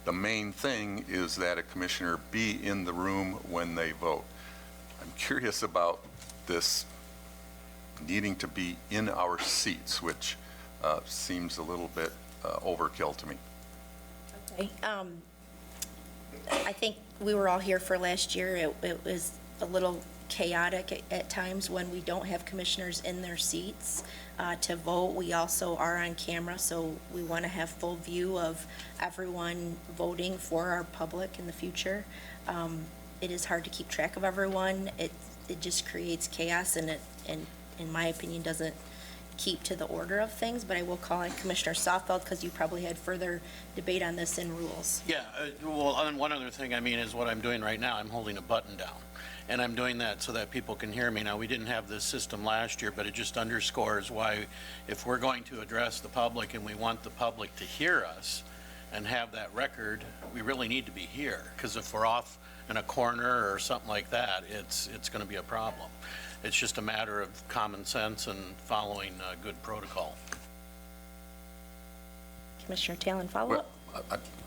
the main thing is that a commissioner be in the room when they vote. I'm curious about this needing to be in our seats, which seems a little bit overkill to me. Okay. I think we were all here for last year. It was a little chaotic at times when we don't have commissioners in their seats to vote. We also are on camera, so we want to have full view of everyone voting for our public in the future. It is hard to keep track of everyone. It just creates chaos, and it, in my opinion, doesn't keep to the order of things. But I will call on Commissioner Softfeld because you probably had further debate on this in rules. Yeah, well, and one other thing, is what I'm doing right now. I'm holding a button down. And I'm doing that so that people can hear me. Now, we didn't have this system last year, but it just underscores why, if we're going to address the public and we want the public to hear us and have that record, we really need to be here. Because if we're off in a corner or something like that, it's going to be a problem. It's just a matter of common sense and following good protocol. Commissioner Talon, follow up?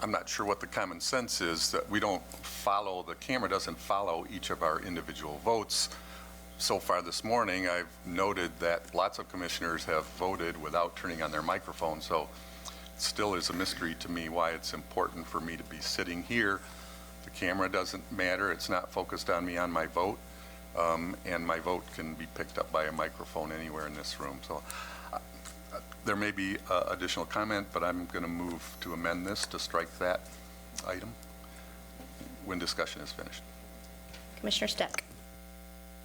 I'm not sure what the common sense is, that we don't follow, the camera doesn't follow each of our individual votes. So far this morning, I've noted that lots of commissioners have voted without turning on their microphone, so it still is a mystery to me why it's important for me to be sitting here. The camera doesn't matter, it's not focused on me on my vote, and my vote can be picked up by a microphone anywhere in this room. So there may be additional comment, but I'm going to move to amend this to strike that item when discussion is finished. Commissioner Steck.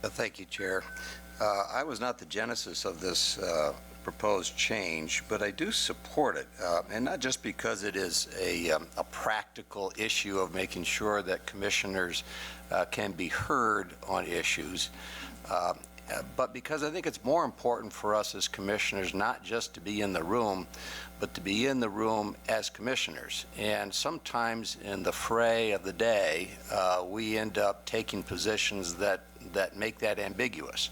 Thank you, Chair. I was not the genesis of this proposed change, but I do support it, and not just because it is a practical issue of making sure that commissioners can be heard on issues, but because I think it's more important for us as commissioners not just to be in the room, but to be in the room as commissioners. And sometimes in the fray of the day, we end up taking positions that make that ambiguous,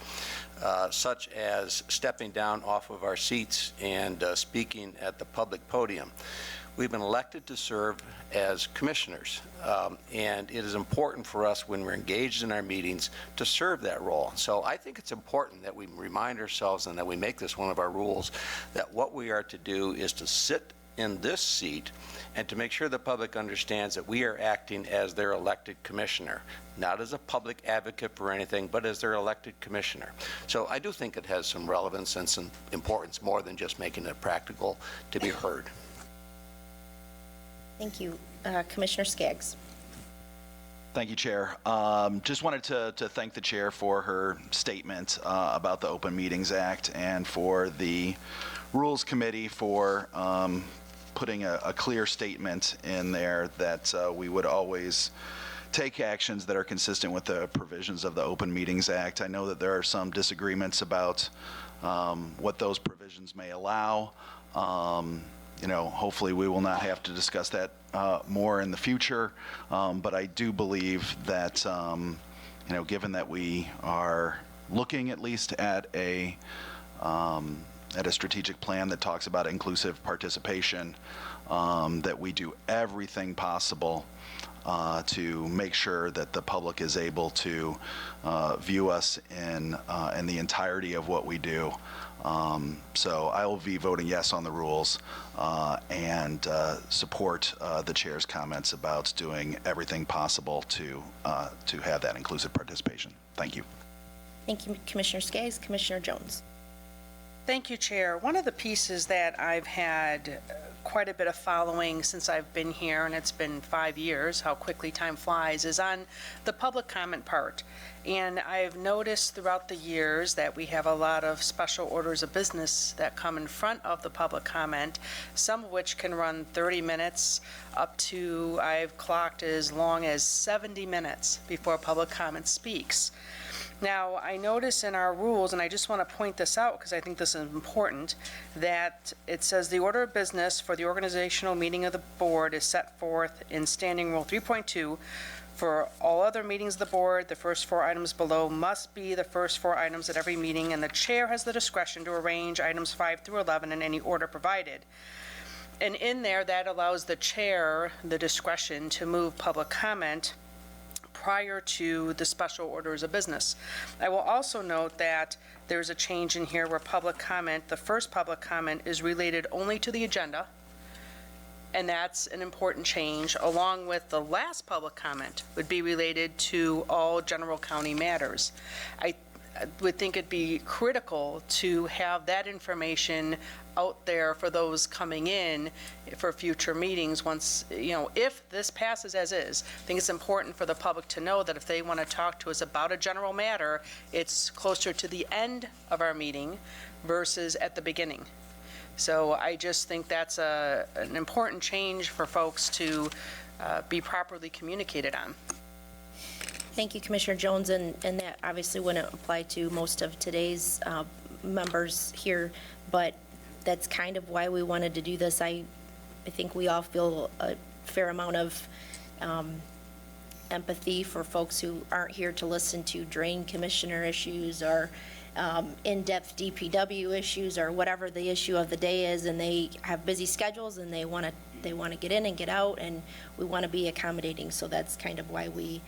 such as stepping down off of our seats and speaking at the public podium. We've been elected to serve as commissioners, and it is important for us when we're engaged in our meetings to serve that role. So I think it's important that we remind ourselves and that we make this one of our rules, that what we are to do is to sit in this seat and to make sure the public understands that we are acting as their elected commissioner, not as a public advocate for anything, but as their elected commissioner. So I do think it has some relevance and some importance more than just making it practical to be heard. Thank you. Commissioner Skaggs. Thank you, Chair. Just wanted to thank the Chair for her statement about the Open Meetings Act and for the Rules Committee for putting a clear statement in there that we would always take actions that are consistent with the provisions of the Open Meetings Act. I know that there are some disagreements about what those provisions may allow. Hopefully we will not have to discuss that more in the future, but I do believe that, given that we are looking at least at a strategic plan that talks about inclusive participation, that we do everything possible to make sure that the public is able to view us in the entirety of what we do. So I will be voting yes on the rules and support the Chair's comments about doing everything possible to have that inclusive participation. Thank you. Thank you, Commissioner Skaggs. Commissioner Jones. Thank you, Chair. One of the pieces that I've had quite a bit of following since I've been here, and it's been 5 years, how quickly time flies, is on the public comment part. And I've noticed throughout the years that we have a lot of special orders of business that come in front of the public comment, some of which can run 30 minutes up to, I've clocked as long as 70 minutes before public comment speaks. Now, I notice in our rules, and I just want to point this out because I think this is important, that it says the order of business for the organizational meeting of the board is set forth in Standing Rule 3.2. For all other meetings of the board, the first 4 items below must be the first 4 items at every meeting, and the chair has the discretion to arrange items 5 through 11 in any order provided. And in there, that allows the chair the discretion to move public comment prior to the special orders of business. I will also note that there's a change in here where public comment, the first public comment, is related only to the agenda, and that's an important change, along with the last public comment would be related to all general county matters. I would think it'd be critical to have that information out there for those coming in for future meetings once, if this passes as is. I think it's important for the public to know that if they want to talk to us about a general matter, it's closer to the end of our meeting versus at the beginning. So I just think that's an important change for folks to be properly communicated on. Thank you, Commissioner Jones, and that obviously wouldn't apply to most of today's members here, but that's kind of why we wanted to do this. I think we all feel a fair amount of empathy for folks who aren't here to listen to drain commissioner issues or in-depth DPW issues or whatever the issue of the day is, and they have busy schedules and they want to get in and get out, and we want to be accommodating. So that's kind of why we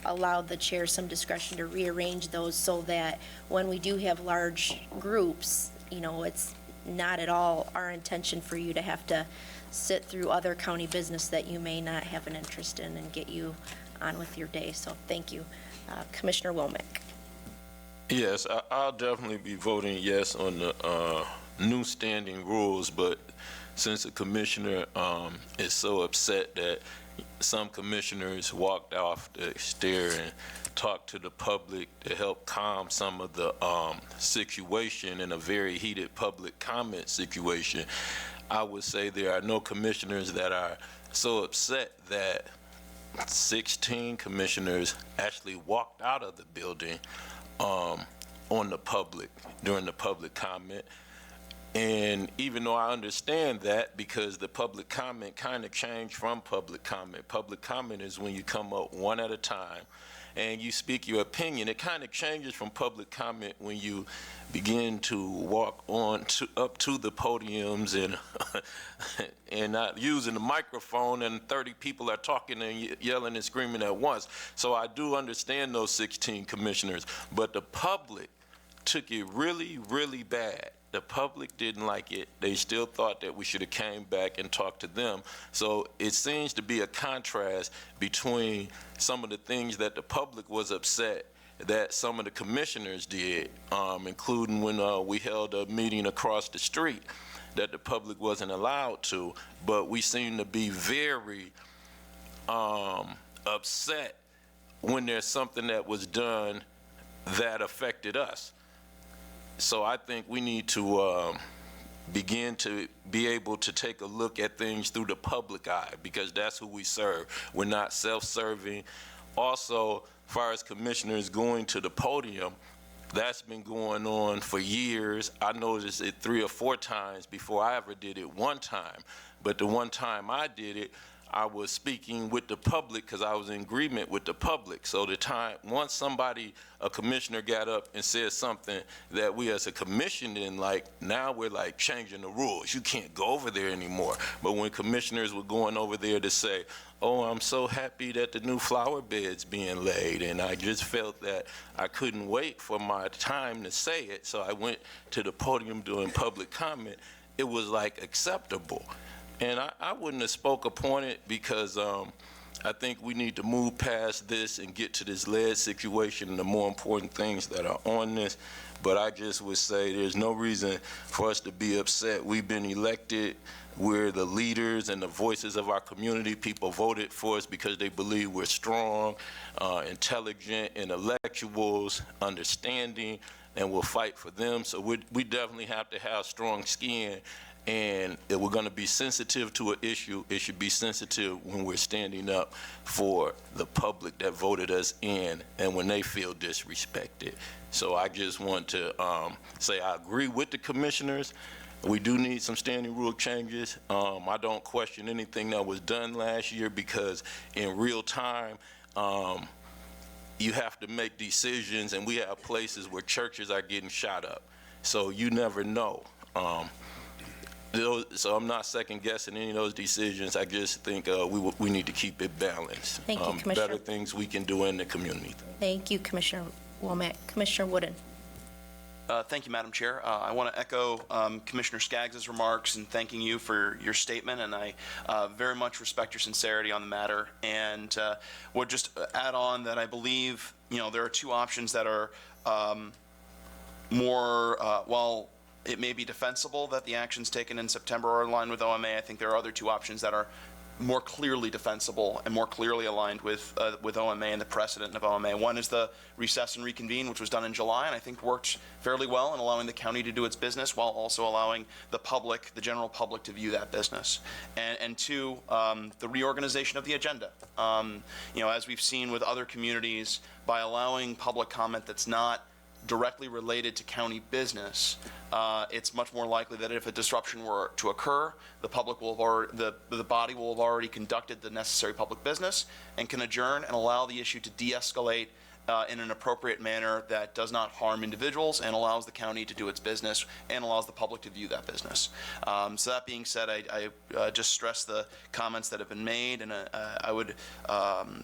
allowed the chair some discretion to rearrange those so that when we do have large groups, it's not at all our intention for you to have to sit through other county business that you may not have an interest in and get you on with your day. So thank you. Commissioner Womack. Yes, I'll definitely be voting yes on the new standing rules, but since the commissioner is so upset that some commissioners walked off the stair and talked to the public to help calm some of the situation in a very heated public comment situation. I would say there are no commissioners that are so upset that 16 commissioners actually walked out of the building on the public, during the public comment. And even though I understand that, because the public comment kind of changed from public comment. Public comment is when you come up one at a time and you speak your opinion. It kind of changes from public comment when you begin to walk on up to the podiums and not using the microphone, and 30 people are talking and yelling and screaming at once. So I do understand those 16 commissioners, but the public took it really, really bad. The public didn't like it. They still thought that we should have came back and talked to them. So it seems to be a contrast between some of the things that the public was upset that some of the commissioners did, including when we held a meeting across the street that the public wasn't allowed to, but we seem to be very upset when there's something that was done that affected us. So I think we need to begin to be able to take a look at things through the public eye, because that's who we serve. We're not self-serving. Also, as far as commissioners going to the podium, that's been going on for years. I noticed it 3 or 4 times before I ever did it one time. But the one time I did it, I was speaking with the public because I was in agreement with the public. So once a commissioner got up and said something that we as a commission didn't like, now we're like changing the rules. You can't go over there anymore. But when commissioners were going over there to say, oh, I'm so happy that the new flower bed's being laid, and I just felt that I couldn't wait for my time to say it, so I went to the podium doing public comment, it was like acceptable. And I wouldn't have spoke upon it because I think we need to move past this and get to this lead situation and the more important things that are on this. But I just would say there's no reason for us to be upset. We've been elected. We're the leaders and the voices of our community. People voted for us because they believe we're strong, intelligent, intellectuals, understanding, and we'll fight for them. So we definitely have to have strong skin. And if we're going to be sensitive to an issue, it should be sensitive when we're standing up for the public that voted us in and when they feel disrespected. So I just want to say I agree with the commissioners. We do need some standing rule changes. I don't question anything that was done last year because in real time, you have to make decisions, and we have places where churches are getting shot up. So you never know. So I'm not second guessing any of those decisions. I just think we need to keep it balanced. Thank you, Commissioner. Better things we can do in the community. Thank you, Commissioner Womack. Commissioner Wooden. Thank you, Madam Chair. I want to echo Commissioner Skaggs' remarks and thanking you for your statement, and I very much respect your sincerity on the matter, and would just add on that I believe, there are 2 options that are while it may be defensible that the actions taken in September are in line with OMA, I think there are other 2 options that are more clearly defensible and more clearly aligned with OMA and the precedent of OMA. One is the recess and reconvene, which was done in July, and I think worked fairly well in allowing the county to do its business while also allowing the public, the general public, to view that business. And 2, the reorganization of the agenda. As we've seen with other communities, by allowing public comment that's not directly related to county business, it's much more likely that if a disruption were to occur, the public will have the body will have already conducted the necessary public business and can adjourn and allow the issue to de-escalate in an appropriate manner that does not harm individuals and allows the county to do its business and allows the public to view that business. So that being said, I just stress the comments that have been made, and I would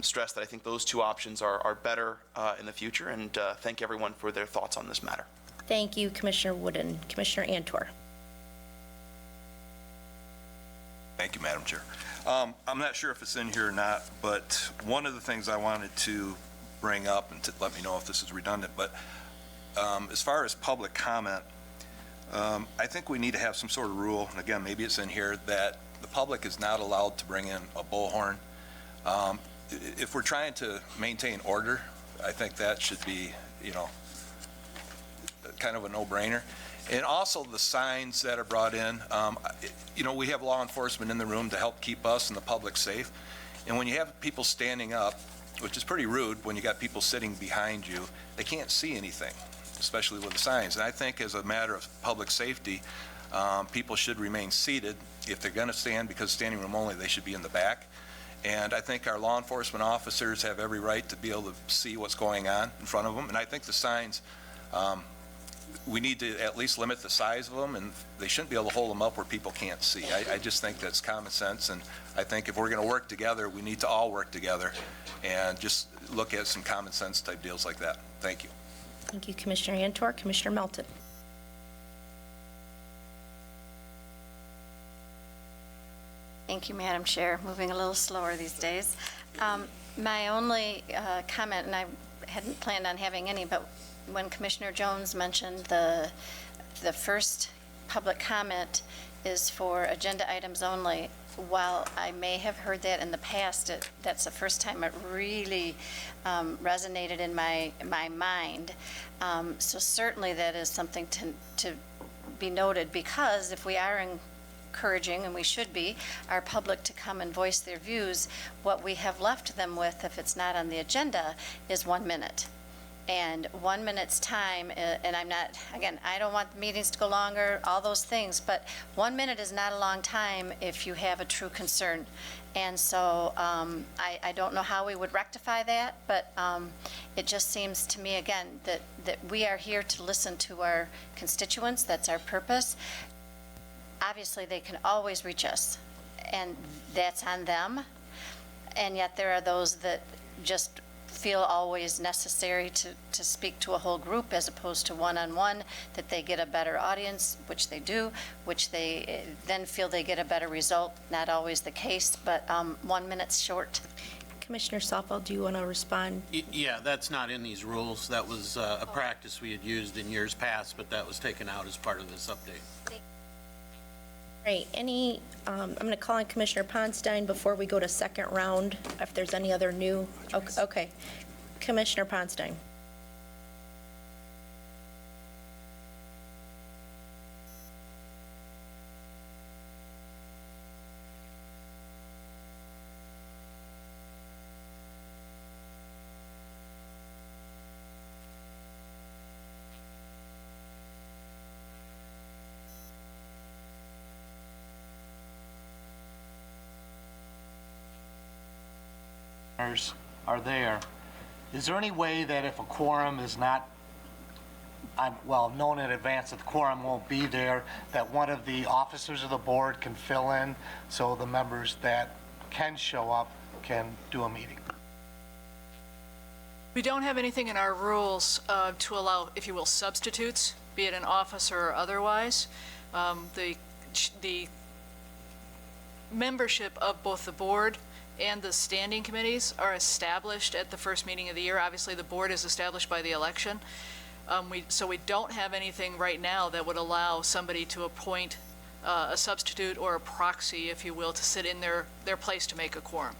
stress that I think those 2 options are better in the future, and thank everyone for their thoughts on this matter. Thank you, Commissioner Wooden. Commissioner Antor. Thank you, Madam Chair. I'm not sure if it's in here or not, but one of the things I wanted to bring up, and to let me know if this is redundant, but as far as public comment, I think we need to have some sort of rule, and again, maybe it's in here, that the public is not allowed to bring in a bullhorn If we're trying to maintain order, I think that should be, kind of a no-brainer. And also the signs that are brought in, we have law enforcement in the room to help keep us and the public safe. And when you have people standing up, which is pretty rude when you got people sitting behind you, they can't see anything, especially with the signs. And I think as a matter of public safety, people should remain seated. If they're going to stand, because standing room only, they should be in the back. And I think our law enforcement officers have every right to be able to see what's going on in front of them. And I think the signs, we need to at least limit the size of them, and they shouldn't be able to hold them up where people can't see. I just think that's common sense, and I think if we're going to work together, we need to all work together and just look at some common sense type deals like that. Thank you. Thank you, Commissioner Antor. Commissioner Melton. Thank you, Madam Chair. Moving a little slower these days. My only comment, and I hadn't planned on having any, but when Commissioner Jones mentioned the first public comment is for agenda items only, while I may have heard that in the past, that's the first time it really resonated in my mind. So certainly that is something to be noted, because if we are encouraging, and we should be, our public to come and voice their views, what we have left them with, if it's not on the agenda, is 1 minute. And 1 minute's time, and I'm not, again, I don't want the meetings to go longer, all those things, but 1 minute is not a long time if you have a true concern. And so I don't know how we would rectify that, but it just seems to me, again, that we are here to listen to our constituents. That's our purpose. Obviously, they can always reach us, and that's on them. And yet there are those that just feel always necessary to speak to a whole group as opposed to one-on-one, that they get a better audience, which they do, which they then feel they get a better result. Not always the case, but 1 minute's short. Commissioner Softball, do you want to respond? Yeah, that's not in these rules. That was a practice we had used in years past, but that was taken out as part of this update. Right, I'm going to call on Commissioner Ponstein before we go to second round, if there's any other new, okay. Commissioner Ponstein. Are there. Is there any way that if a quorum is not, known in advance that the quorum won't be there, that one of the officers of the board can fill in so the members that can show up can do a meeting? We don't have anything in our rules to allow, if you will, substitutes, be it an officer or otherwise. The membership of both the board and the standing committees are established at the first meeting of the year. Obviously, the board is established by the election. So we don't have anything right now that would allow somebody to appoint a substitute or a proxy, if you will, to sit in their place to make a quorum.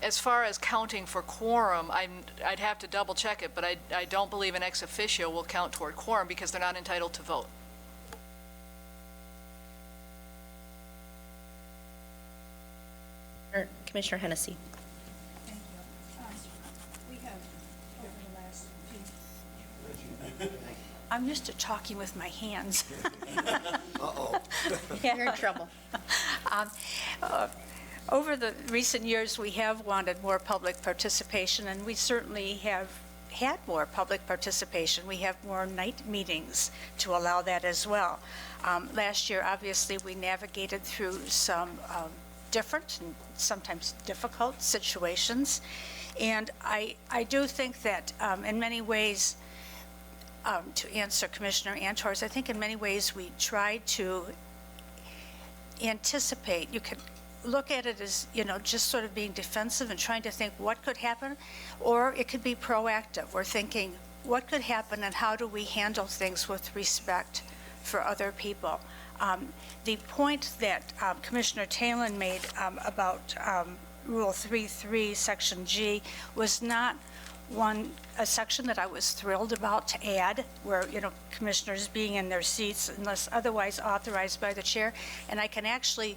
As far as counting for quorum, I'd have to double check it, but I don't believe an ex officio will count toward quorum because they're not entitled to vote. Commissioner Hennessy. Thank you. We have, over the last few... I'm used to talking with my hands. Uh-oh. You're in trouble. Over the recent years, we have wanted more public participation, and we certainly have had more public participation. We have more night meetings to allow that as well. Last year, obviously, we navigated through some different and sometimes difficult situations. And I do think that in many ways, to answer Commissioner Antor's, I think in many ways we tried to anticipate. You could look at it as, just sort of being defensive and trying to think what could happen, or it could be proactive. We're thinking what could happen and how do we handle things with respect for other people. The point that Commissioner Talon made about Rule 3.3, Section G, was not a section that I was thrilled about to add, where, commissioners being in their seats unless otherwise authorized by the chair. And I can actually,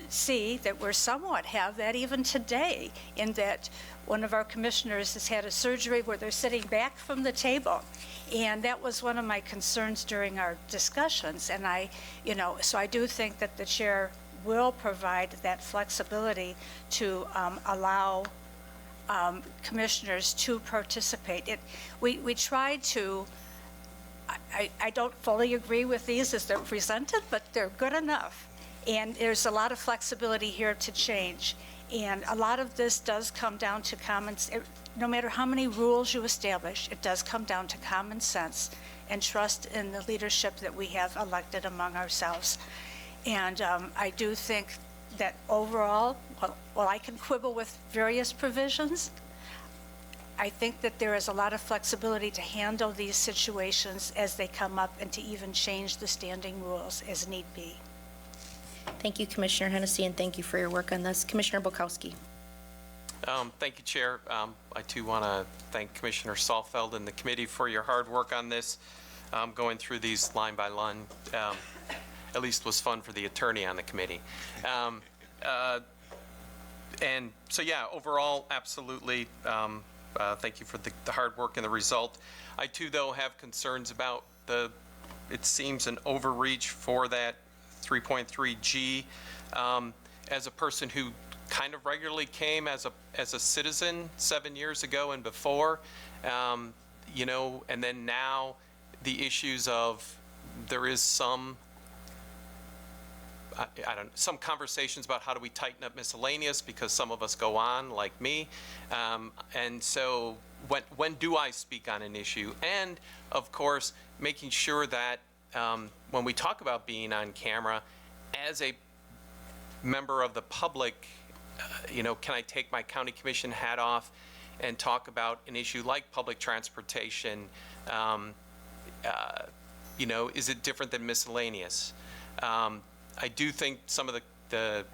see that we're somewhat have that even today, in that one of our commissioners has had a surgery where they're sitting back from the table. And that was one of my concerns during our discussions. And so I do think that the chair will provide that flexibility to allow commissioners to participate. We tried to, I don't fully agree with these as they're presented, but they're good enough. And there's a lot of flexibility here to change. And a lot of this does come down to no matter how many rules you establish, it does come down to common sense and trust in the leadership that we have elected among ourselves. And I do think that overall, while I can quibble with various provisions, I think that there is a lot of flexibility to handle these situations as they come up and to even change the standing rules as need be. Thank you, Commissioner Hennessy, and thank you for your work on this. Commissioner Bukowski. Thank you, Chair. I too want to thank Commissioner Salfeld and the committee for your hard work on this. Going through these line by line at least was fun for the attorney on the committee. And so, yeah, overall, absolutely, thank you for the hard work and the result. I too, though, have concerns about it seems an overreach for that 3.3G. As a person who kind of regularly came as a citizen 7 years ago and before, and then now the issues of there is some some conversations about how do we tighten up miscellaneous because some of us go on, like me, and so when do I speak on an issue? And of course, making sure that when we talk about being on camera, as a member of the public, can I take my county commission hat off and talk about an issue like public transportation? Is it different than miscellaneous? I do think some of the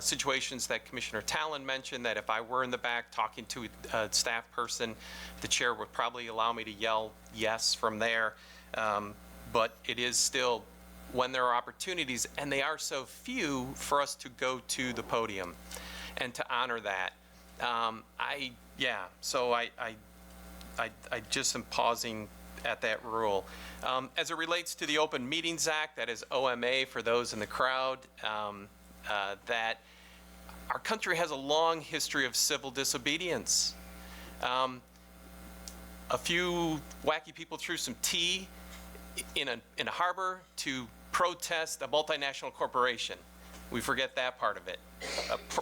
situations that Commissioner Talon mentioned, that if I were in the back talking to a staff person, the chair would probably allow me to yell yes from there. But it is still, when there are opportunities, and they are so few, for us to go to the podium and to honor that. So I just am pausing at that rule. As it relates to the Open Meetings Act, that is OMA for those in the crowd, that our country has a long history of civil disobedience. A few wacky people threw some tea in a harbor to protest a multinational corporation. We forget that part of it.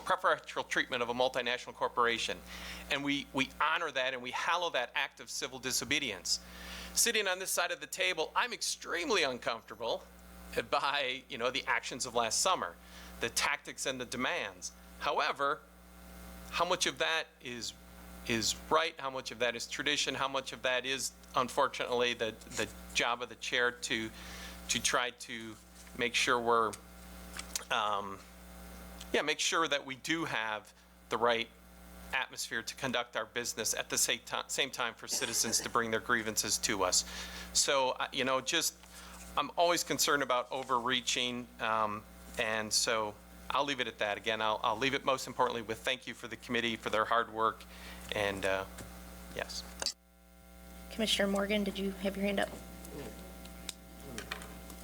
Preferential treatment of a multinational corporation. And we honor that and we hallow that act of civil disobedience. Sitting on this side of the table, I'm extremely uncomfortable by, the actions of last summer, the tactics and the demands. However, how much of that is right? How much of that is tradition? How much of that is, unfortunately, the job of the chair to try to make sure we're, make sure that we do have the right atmosphere to conduct our business at the same time for citizens to bring their grievances to us. So, I'm always concerned about overreaching, and so I'll leave it at that. Again, I'll leave it most importantly with thank you for the committee for their hard work, and yes. Commissioner Morgan, did you have your hand up?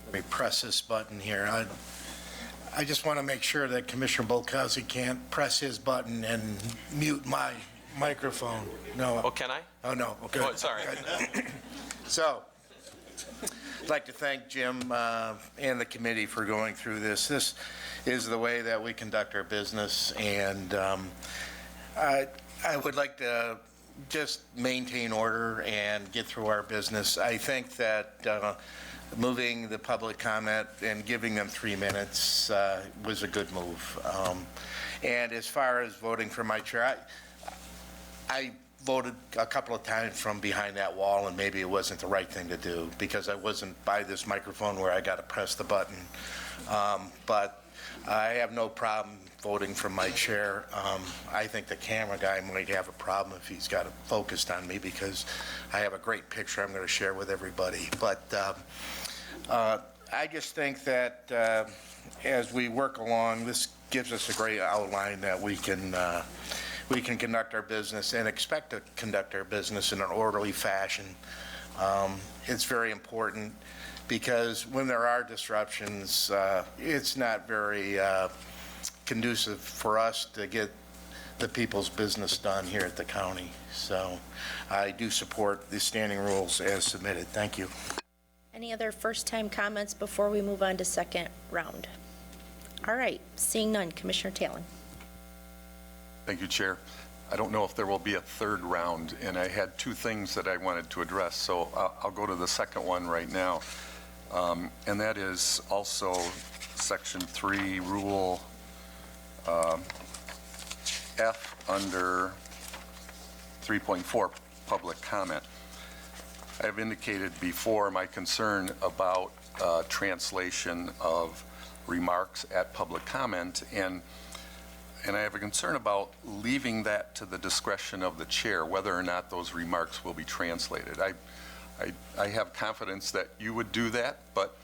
Let me press this button here. I just want to make sure that Commissioner Bukowski can't press his button and mute my microphone. No. Oh, can I? Oh, no. Okay. Oh, sorry. So, I'd like to thank Jim and the committee for going through this. This is the way that we conduct our business, and I would like to just maintain order and get through our business. I think that moving the public comment and giving them 3 minutes was a good move. And as far as voting for my chair, I voted a couple of times from behind that wall, and maybe it wasn't the right thing to do because I wasn't by this microphone where I got to press the button. But I have no problem voting from my chair. I think the camera guy might have a problem if he's got it focused on me because I have a great picture I'm going to share with everybody. But I just think that as we work along, this gives us a great outline that we can conduct our business and expect to conduct our business in an orderly fashion. It's very important because when there are disruptions, it's not very conducive for us to get the people's business done here at the county. So I do support the standing rules as submitted. Thank you. Any other first-time comments before we move on to second round? All right, seeing none, Commissioner Talon. Thank you, Chair. I don't know if there will be a third round, and I had two things that I wanted to address, so I'll go to the second one right now. And that is also Section 3, Rule F under 3.4, public comment. I have indicated before my concern about translation of remarks at public comment, and I have a concern about leaving that to the discretion of the chair, whether or not those remarks will be translated. I have confidence that you would do that, but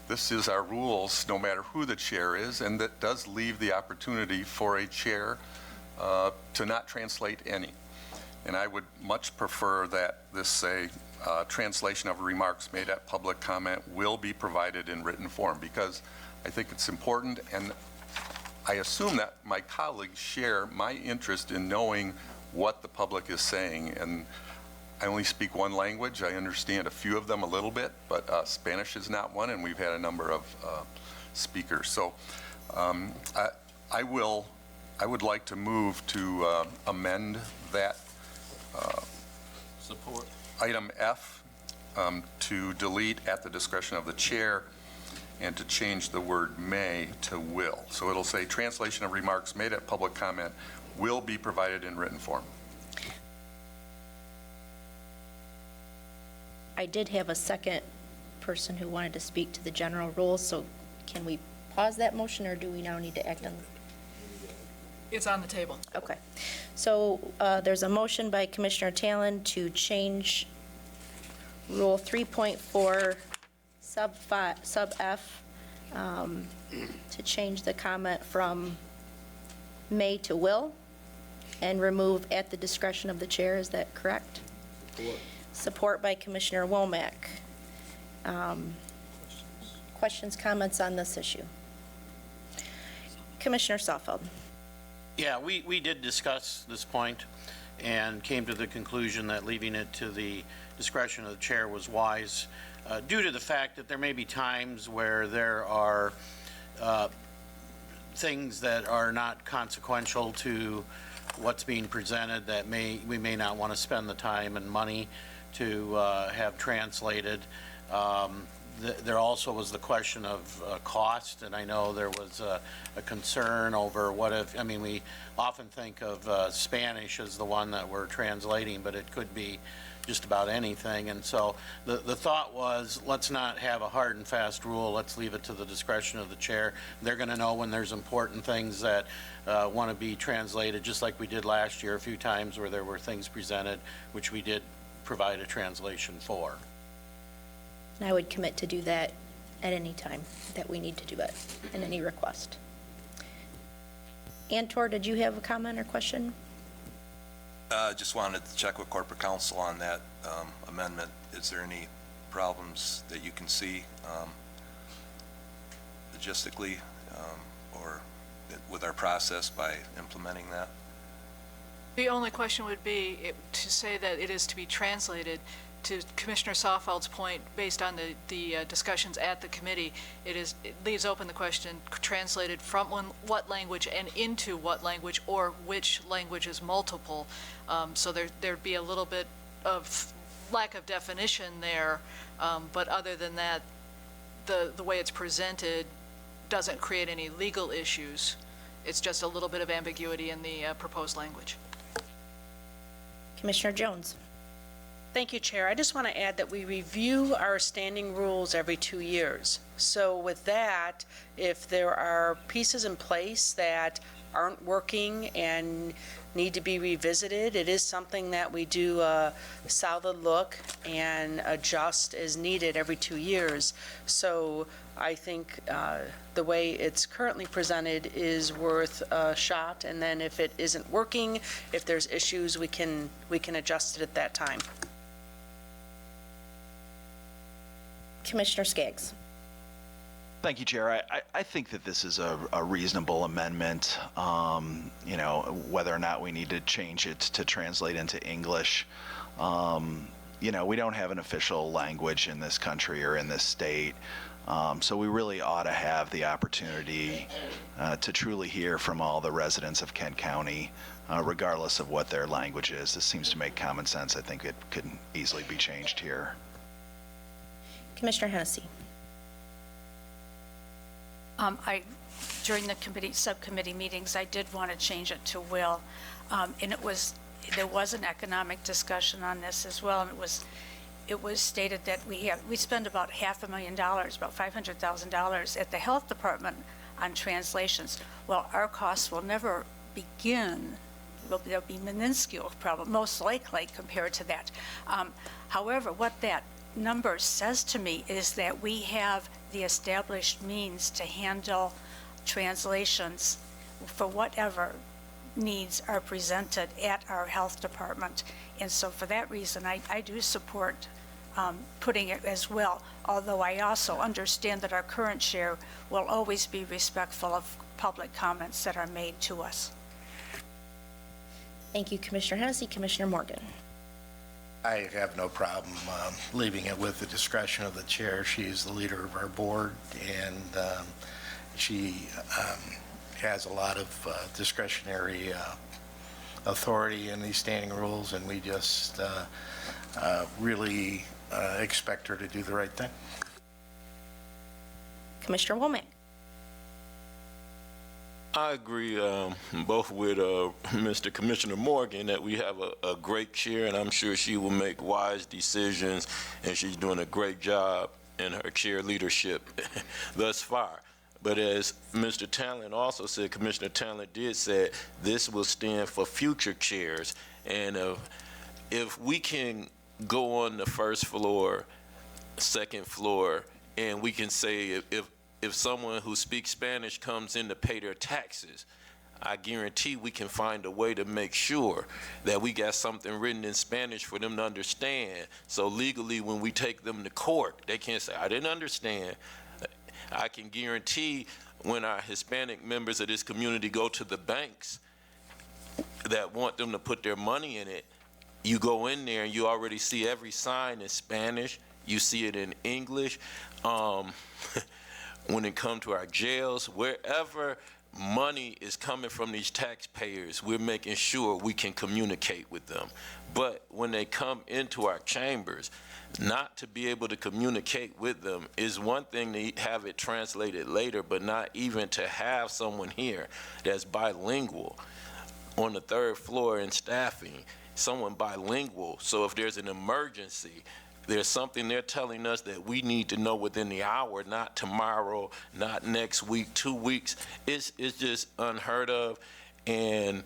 this is our rules, no matter who the chair is, and that does leave the opportunity for a chair to not translate any. And I would much prefer that this say translation of remarks made at public comment will be provided in written form, because I think it's important, and I assume that my colleagues share my interest in knowing what the public is saying. And I only speak one language. I understand a few of them a little bit, but Spanish is not one, and we've had a number of speakers. So I would like to move to amend that Support. item F to delete at the discretion of the chair and to change the word may to will. So it'll say translation of remarks made at public comment will be provided in written form. I did have a second person who wanted to speak to the general rules, so can we pause that motion, or do we now need to act on? It's on the table. Okay. So there's a motion by Commissioner Talon to change Rule 3.4 sub F to change the comment from may to will and remove at the discretion of the chair. Is that correct? Support by Commissioner Womack. Questions, comments on this issue? Commissioner Saalfeld. Yeah, we did discuss this point and came to the conclusion that leaving it to the discretion of the chair was wise, due to the fact that there may be times where there are things that are not consequential to what's being presented that we may not want to spend the time and money to have translated. There also was the question of cost, and I know there was a concern over what if, I mean, we often think of Spanish as the one that we're translating, but it could be just about anything. And so the thought was, let's not have a hard and fast rule. Let's leave it to the discretion of the chair. They're going to know when there's important things that want to be translated, just like we did last year a few times where there were things presented, which we did provide a translation for. And I would commit to do that at any time that we need to do it, in any request. Antor, did you have a comment or question? Just wanted to check with corporate counsel on that amendment. Is there any problems that you can see logistically or with our process by implementing that? The only question would be to say that it is to be translated. To Commissioner Saalfeld's point, based on the discussions at the committee, it leaves open the question, translated from what language and into what language, or which language is multiple. So there'd be a little bit of lack of definition there, but other than that, the way it's presented doesn't create any legal issues. It's just a little bit of ambiguity in the proposed language. Commissioner Jones. Thank you, Chair. I just want to add that we review our standing rules every 2 years. So with that, if there are pieces in place that aren't working and need to be revisited, it is something that we do a solid look and adjust as needed every 2 years. So I think the way it's currently presented is worth a shot, and then if it isn't working, if there's issues, we can adjust it at that time. Commissioner Skaggs. Thank you, Chair. I think that this is a reasonable amendment. You know, whether or not we need to change it to translate into English. You know, we don't have an official language in this country or in this state. So we really ought to have the opportunity to truly hear from all the residents of Kent County, regardless of what their language is. This seems to make common sense. I think it could easily be changed here. Commissioner Hennessy. During the subcommittee meetings, I did want to change it to will, and there was an economic discussion on this as well, and it was stated that we spend about $500,000, about $500,000 at the health department on translations. Well, our costs will never begin. They'll be minuscule, probably most likely compared to that. However, what that number says to me is that we have the established means to handle translations for whatever needs are presented at our health department. And so for that reason, I do support putting it as well, although I also understand that our current chair will always be respectful of public comments that are made to us. Thank you, Commissioner Hennessy. Commissioner Morgan. I have no problem leaving it with the discretion of the chair. She is the leader of our board, and she has a lot of discretionary authority in these standing rules, and we just really expect her to do the right thing. Commissioner Womack. I agree both with Mr. Commissioner Morgan that we have a great chair, and I'm sure she will make wise decisions, and she's doing a great job in her chair leadership thus far. But as Mr. Talent also said, Commissioner Talent did say, this will stand for future chairs. And if we can go on the first floor, second floor, and we can say if someone who speaks Spanish comes in to pay their taxes, I guarantee we can find a way to make sure that we got something written in Spanish for them to understand. So legally, when we take them to court, they can't say, I didn't understand. I can guarantee when our Hispanic members of this community go to the banks that want them to put their money in it, you go in there and you already see every sign in Spanish. You see it in English. When it comes to our jails, wherever money is coming from these taxpayers, we're making sure we can communicate with them. But when they come into our chambers, not to be able to communicate with them is one thing to have it translated later, but not even to have someone here that's bilingual on the third floor in staffing, someone bilingual. So if there's an emergency, there's something they're telling us that we need to know within the hour, not tomorrow, not next week, 2 weeks. It's just unheard of. And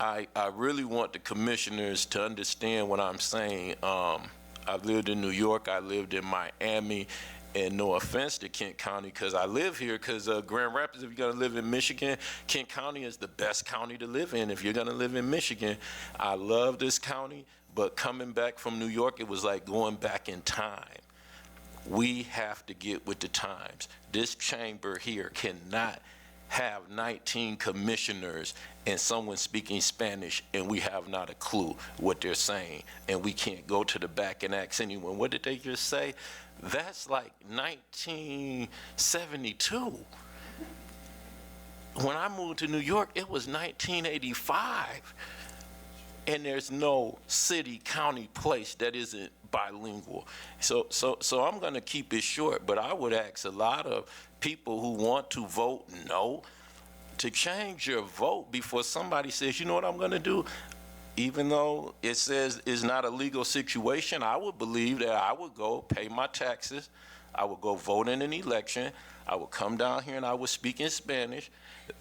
I really want the commissioners to understand what I'm saying. I've lived in New York, I lived in Miami, and no offense to Kent County, because I live here, because Grand Rapids, if you're gonna live in Michigan, Kent County is the best county to live in if you're gonna live in Michigan. I love this county, but coming back from New York, it was like going back in time. We have to get with the times. This chamber here cannot have 19 commissioners and someone speaking Spanish and we have not a clue what they're saying, and we can't go to the back and ask anyone, what did they just say? That's like 1972. When I moved to New York, it was 1985. And there's no city, county, place that isn't bilingual. So I'm gonna keep it short, but I would ask a lot of people who want to vote no to change your vote before somebody says, you know what I'm gonna do? even though it says it's not a legal situation, I would believe that I would go pay my taxes, I would go vote in an election, I would come down here and I would speak in Spanish,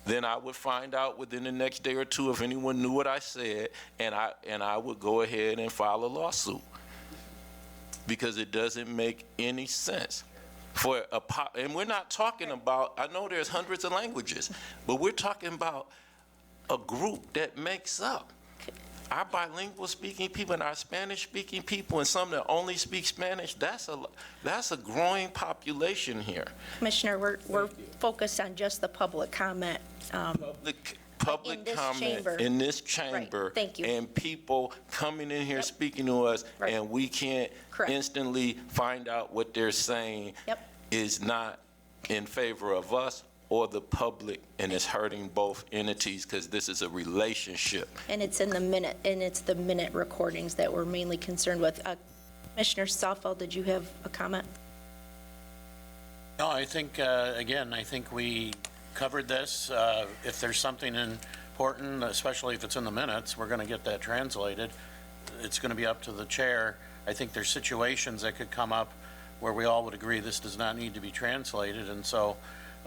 then I would find out within the next day or two if anyone knew what I said, and I would go ahead and file a lawsuit. Because it doesn't make any sense. And we're not talking about, I know there's hundreds of languages, but we're talking about a group that makes up our bilingual speaking people and our Spanish speaking people and some that only speak Spanish. That's a growing population here. Commissioner, we're focused on just the public comment. Public comment in this chamber. Right. Thank you. And people coming in here speaking to us, and we can't instantly find out what they're saying is not in favor of us or the public, and it's hurting both entities because this is a relationship. And it's in the minute, and it's the minute recordings that we're mainly concerned with. Commissioner Saalfeld, did you have a comment? No, I think, again, I think we covered this. If there's something important, especially if it's in the minutes, we're going to get that translated. It's going to be up to the chair. I think there's situations that could come up where we all would agree this does not need to be translated. And so,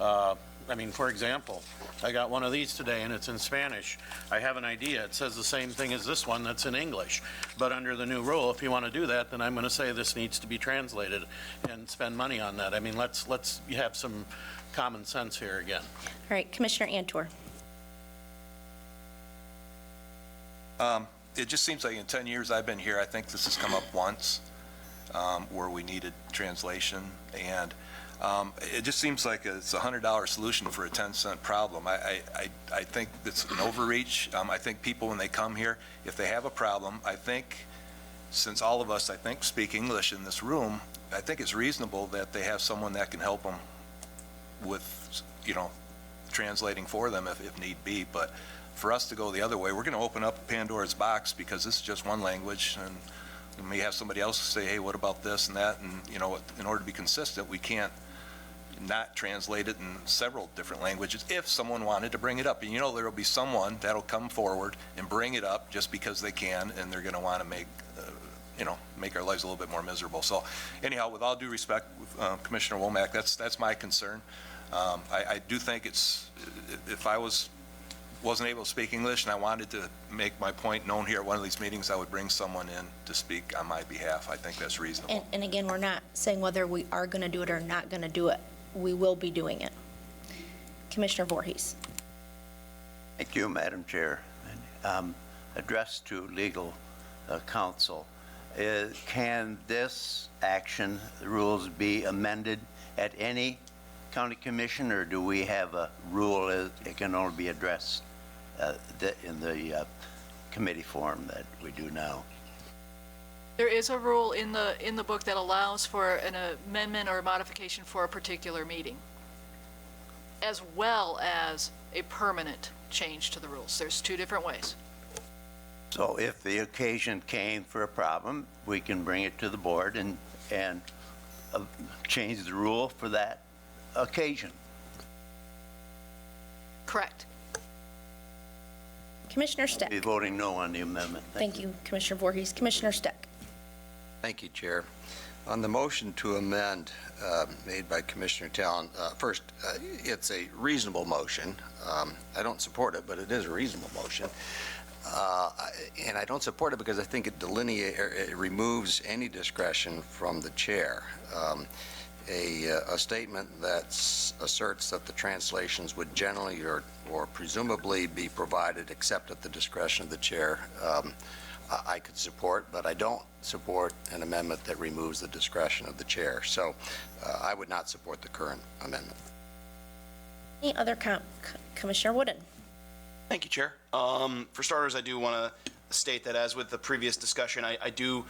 I mean, for example, I got one of these today and it's in Spanish. I have an idea. It says the same thing as this one that's in English. But under the new rule, if you want to do that, then I'm going to say this needs to be translated and spend money on that. I mean, let's have some common sense here again. All right, Commissioner Antor. It just seems like in 10 years I've been here, I think this has come up once where we needed translation, and it just seems like it's a $100 solution for a 10-cent problem. I think it's an overreach. I think people, when they come here, if they have a problem, I think, since all of us, I think, speak English in this room, I think it's reasonable that they have someone that can help them with, translating for them if need be. But for us to go the other way, we're going to open up Pandora's box, because this is just one language, and we may have somebody else say, hey, what about this and that? And, in order to be consistent, we can't not translate it in several different languages if someone wanted to bring it up. And there will be someone that'll come forward and bring it up just because they can, and they're going to want to make our lives a little bit more miserable. So anyhow, with all due respect, Commissioner Womack, that's my concern. I do think if I wasn't able to speak English and I wanted to make my point known here at one of these meetings, I would bring someone in to speak on my behalf. I think that's reasonable. And again, we're not saying whether we are going to do it or not going to do it. We will be doing it. Commissioner Voorhees. Thank you, Madam Chair. Address to legal counsel. Can this action, the rules, be amended at any county commission, or do we have a rule that it can only be addressed in the committee form that we do now? There is a rule in the book that allows for an amendment or a modification for a particular meeting, as well as a permanent change to the rules. There's two different ways. So if the occasion came for a problem, we can bring it to the board and change the rule for that occasion. Correct. Commissioner Steck. Be voting no on the amendment. Thank you, Commissioner Voorhees. Commissioner Steck. Thank you, Chair. On the motion to amend made by Commissioner Talon, first, it's a reasonable motion. I don't support it, but it is a reasonable motion. And I don't support it because I think it removes any discretion from the chair. A statement that asserts that the translations would generally or presumably be provided except at the discretion of the chair, I could support, but I don't support an amendment that removes the discretion of the chair. So I would not support the current amendment. Any other Commissioner Wooden? Thank you, Chair. For starters, I do want to state that, as with the previous discussion, I do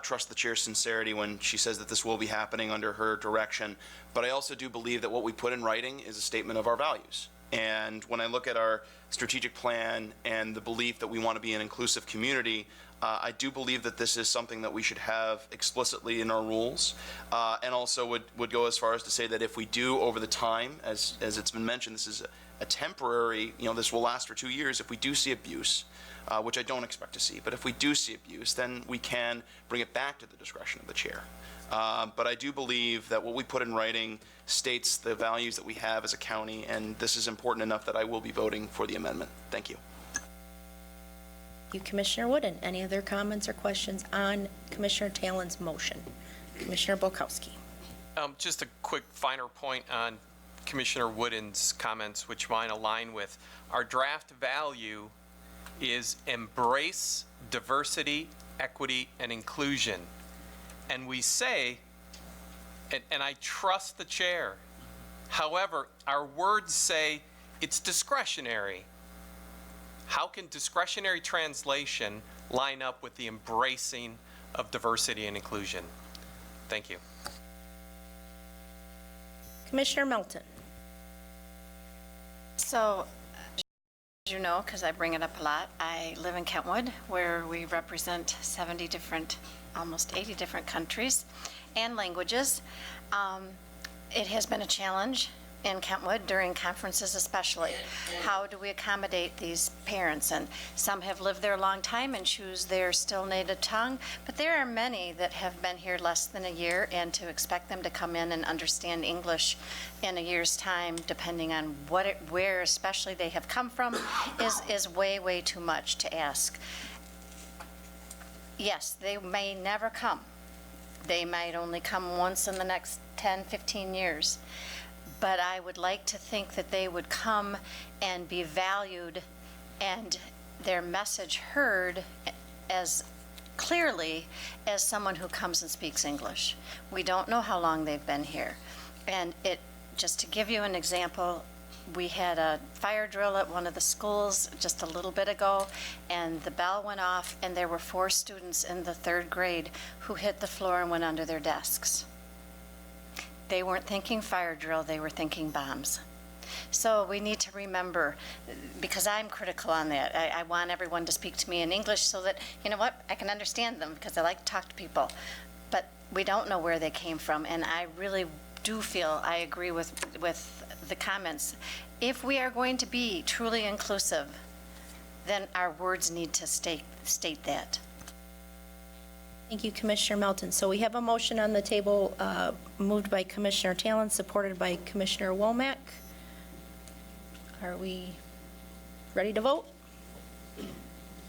trust the chair's sincerity when she says that this will be happening under her direction. But I also do believe that what we put in writing is a statement of our values. And when I look at our strategic plan and the belief that we want to be an inclusive community, I do believe that this is something that we should have explicitly in our rules, and also would go as far as to say that if we do over the time, as it's been mentioned, this is a temporary, this will last for 2 years. If we do see abuse, which I don't expect to see, but if we do see abuse, then we can bring it back to the discretion of the chair. But I do believe that what we put in writing states the values that we have as a county, and this is important enough that I will be voting for the amendment. Thank you. You, Commissioner Wooden. Any other comments or questions on Commissioner Talon's motion? Commissioner Bolkowski. Just a quick finer point on Commissioner Wooden's comments, which mine align with. Our draft value is embrace diversity, equity, and inclusion. And we say, and I trust the chair, however, our words say it's discretionary. How can discretionary translation line up with the embracing of diversity and inclusion? Thank you. Commissioner Melton. So, as you know, because I bring it up a lot, I live in Kentwood, where we represent 70 different, almost 80 different countries and languages. It has been a challenge in Kentwood during conferences especially. How do we accommodate these parents? And some have lived there a long time and choose their still native tongue, but there are many that have been here less than a year, and to expect them to come in and understand English in a year's time, depending on where especially they have come from, is way, way too much to ask. Yes, they may never come. They might only come once in the next 10, 15 years. But I would like to think that they would come and be valued and their message heard as clearly as someone who comes and speaks English. We don't know how long they've been here. And just to give you an example, we had a fire drill at one of the schools just a little bit ago, and the bell went off, and there were 4 students in the 3rd grade who hit the floor and went under their desks. They weren't thinking fire drill, they were thinking bombs. So we need to remember, because I'm critical on that, I want everyone to speak to me in English so that, you know what, I can understand them because I like to talk to people. But we don't know where they came from, and I really do feel I agree with the comments. If we are going to be truly inclusive, then our words need to state that. Thank you, Commissioner Melton. So we have a motion on the table moved by Commissioner Talon, supported by Commissioner Womack. Are we ready to vote?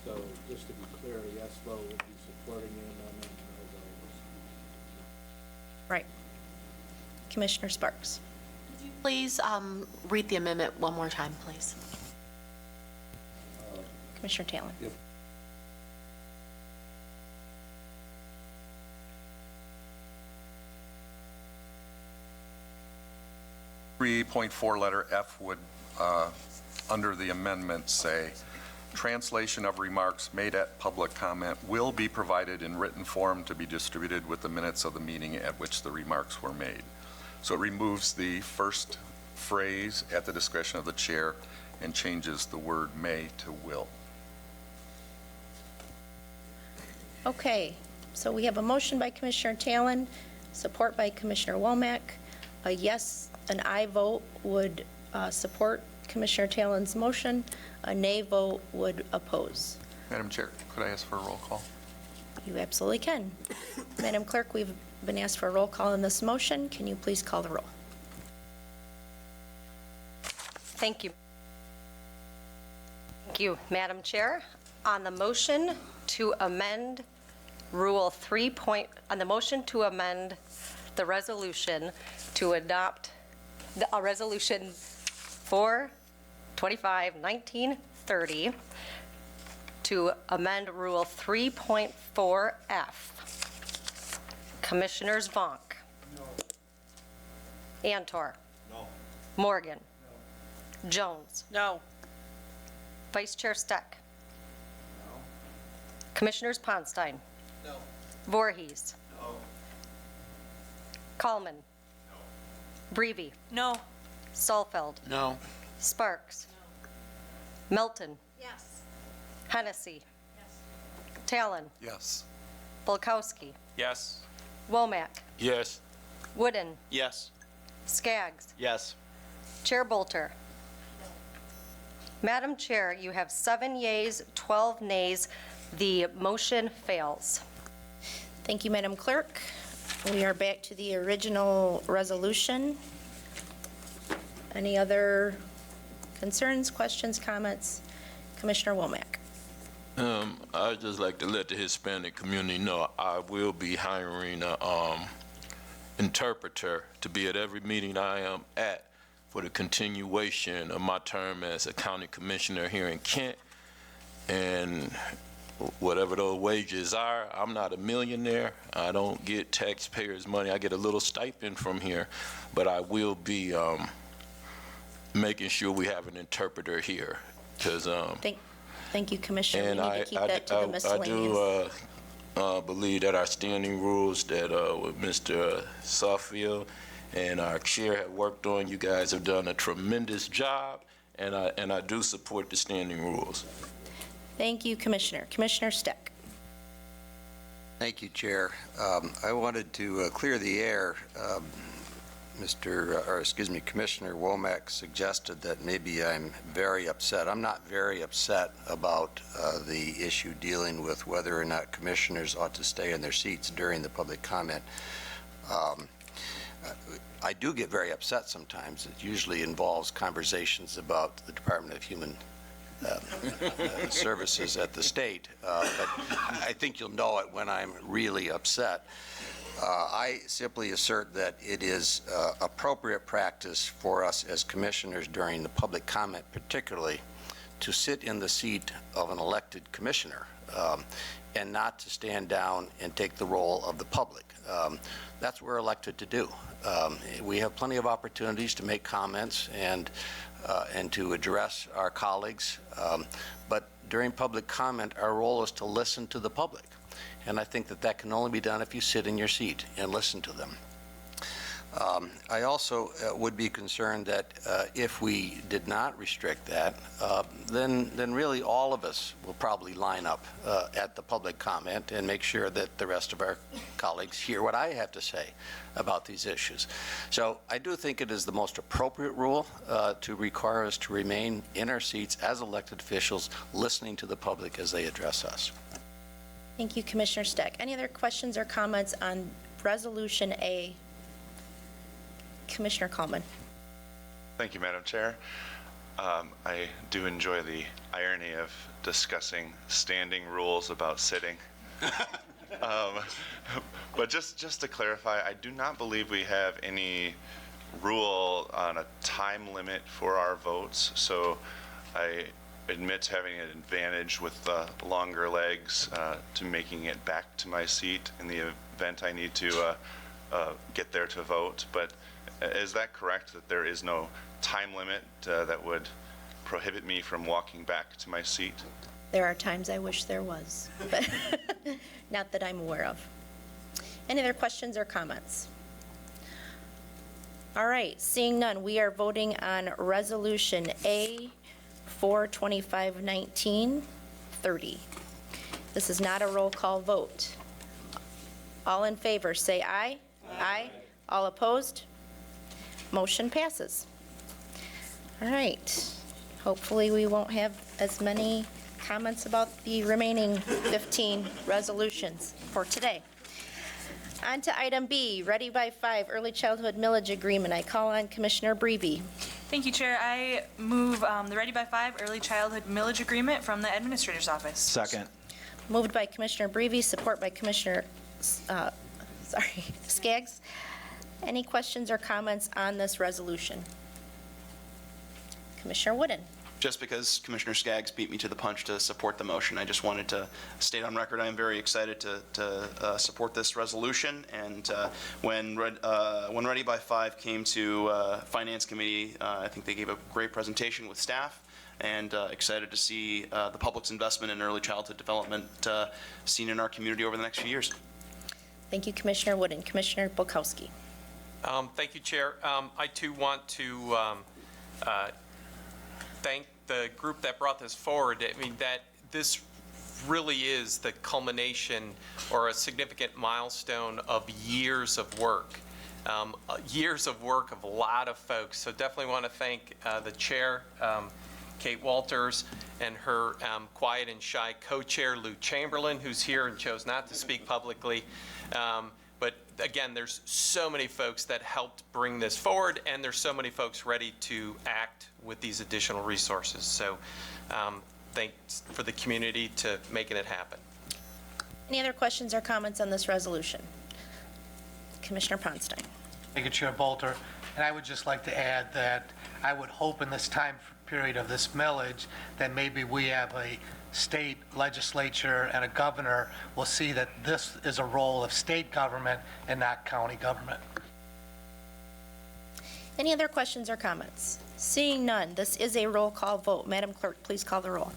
So just to be clear, a yes vote would be supporting the amendment, no votes. Right. Commissioner Sparks. Could you please read the amendment one more time, please? Commissioner Talon. Yep. 3.4 letter F would, under the amendment, say, translation of remarks made at public comment will be provided in written form to be distributed with the minutes of the meeting at which the remarks were made. So it removes the first phrase, at the discretion of the chair, and changes the word may to will. Okay, so we have a motion by Commissioner Talon, support by Commissioner Womack. A yes, an aye vote would support Commissioner Talon's motion. A nay vote would oppose. Madam Chair, could I ask for a roll call? You absolutely can. Madam Clerk, we've been asked for a roll call on this motion. Can you please call the roll? Thank you. Thank you, Madam Chair. On the motion to amend Rule 3. On the motion to amend the resolution to adopt a resolution 425-1930 to amend Rule 3.4F. Commissioners Vonk. No. Antor. No. Morgan. No. Jones. No. Vice Chair Steck. No. Commissioners Ponstein. No. Voorhees. No. Kallman. No. Breivy. No. Salfeld. No. Sparks. No. Melton. Yes. Hennessy. Yes. Talon. Yes. Bolkowski. Yes. Womack. Yes. Wooden. Yes. Skaggs. Yes. Chair Bolter. Madam Chair, you have 7 yeas, 12 nays. The motion fails. Thank you, Madam Clerk. We are back to the original resolution. Any other concerns, questions, comments? Commissioner Womack. I'd just like to let the Hispanic community know I will be hiring a interpreter to be at every meeting I am at for the continuation of my term as a county commissioner here in Kent. And whatever those wages are, I'm not a millionaire. I don't get taxpayers' money. I get a little stipend from here, but I will be making sure we have an interpreter here. Because Thank you, Commissioner. and We need to keep that to the miscellaneous. I do believe that our standing rules that with Mr. Suffield and our chair have worked on, you guys have done a tremendous job, and I do support the standing rules. Thank you, Commissioner. Commissioner Steck. Thank you, Chair. I wanted to clear the air. Commissioner Womack suggested that maybe I'm very upset. I'm not very upset about the issue dealing with whether or not commissioners ought to stay in their seats during the public comment. I do get very upset sometimes. It usually involves conversations about the Department of Human Services at the state, but I think you'll know it when I'm really upset. I simply assert that it is appropriate practice for us as commissioners during the public comment particularly to sit in the seat of an elected commissioner and not to stand down and take the role of the public. That's what we're elected to do. We have plenty of opportunities to make comments and to address our colleagues, but during public comment, our role is to listen to the public. And I think that that can only be done if you sit in your seat and listen to them. I also would be concerned that if we did not restrict that, then really all of us will probably line up at the public comment and make sure that the rest of our colleagues hear what I have to say about these issues. So I do think it is the most appropriate rule to require us to remain in our seats as elected officials, listening to the public as they address us. Thank you, Commissioner Steck. Any other questions or comments on Resolution A? Commissioner Coleman. Thank you, Madam Chair. I do enjoy the irony of discussing standing rules about sitting. But just to clarify, I do not believe we have any rule on a time limit for our votes. So I admit having an advantage with longer legs to making it back to my seat in the event I need to get there to vote. But is that correct, that there is no time limit that would prohibit me from walking back to my seat? There are times I wish there was, but not that I'm aware of. Any other questions or comments? All right, seeing none, we are voting on Resolution A 425-1930. This is not a roll call vote. All in favor, say aye. Aye. All opposed? Motion passes. All right. Hopefully we won't have as many comments about the remaining 15 resolutions for today. On to item B, Ready by 5 Early Childhood Millage Agreement. I call on Commissioner Breve. Thank you, Chair. I move the Ready by 5 Early Childhood Millage Agreement from the Administrator's Office. Second. Moved by Commissioner Breve, support by Commissioner Skaggs. Any questions or comments on this resolution? Commissioner Wooden. Just because Commissioner Skaggs beat me to the punch to support the motion, I just wanted to state on record I am very excited to support this resolution. And when Ready by 5 came to Finance Committee, I think they gave a great presentation with staff, and excited to see the public's investment in early childhood development seen in our community over the next few years. Thank you, Commissioner Wooden. Commissioner Bukowski. Thank you, Chair. I too want to thank the group that brought this forward. I mean, that this really is the culmination or a significant milestone of years of work. Years of work of a lot of folks. So definitely want to thank the chair, Kate Walters, and her quiet and shy co-chair, Lou Chamberlain, who's here and chose not to speak publicly. But again, there's so many folks that helped bring this forward, and there's so many folks ready to act with these additional resources. So thanks for the community to making it happen. Any other questions or comments on this resolution? Commissioner Ponstein. Thank you, Chair Bolter. And I would just like to add that I would hope in this time period of this millage that maybe we have a state legislature and a governor will see that this is a role of state government and not county government. Any other questions or comments? Seeing none, this is a roll call vote. Madam Clerk, please call the roll.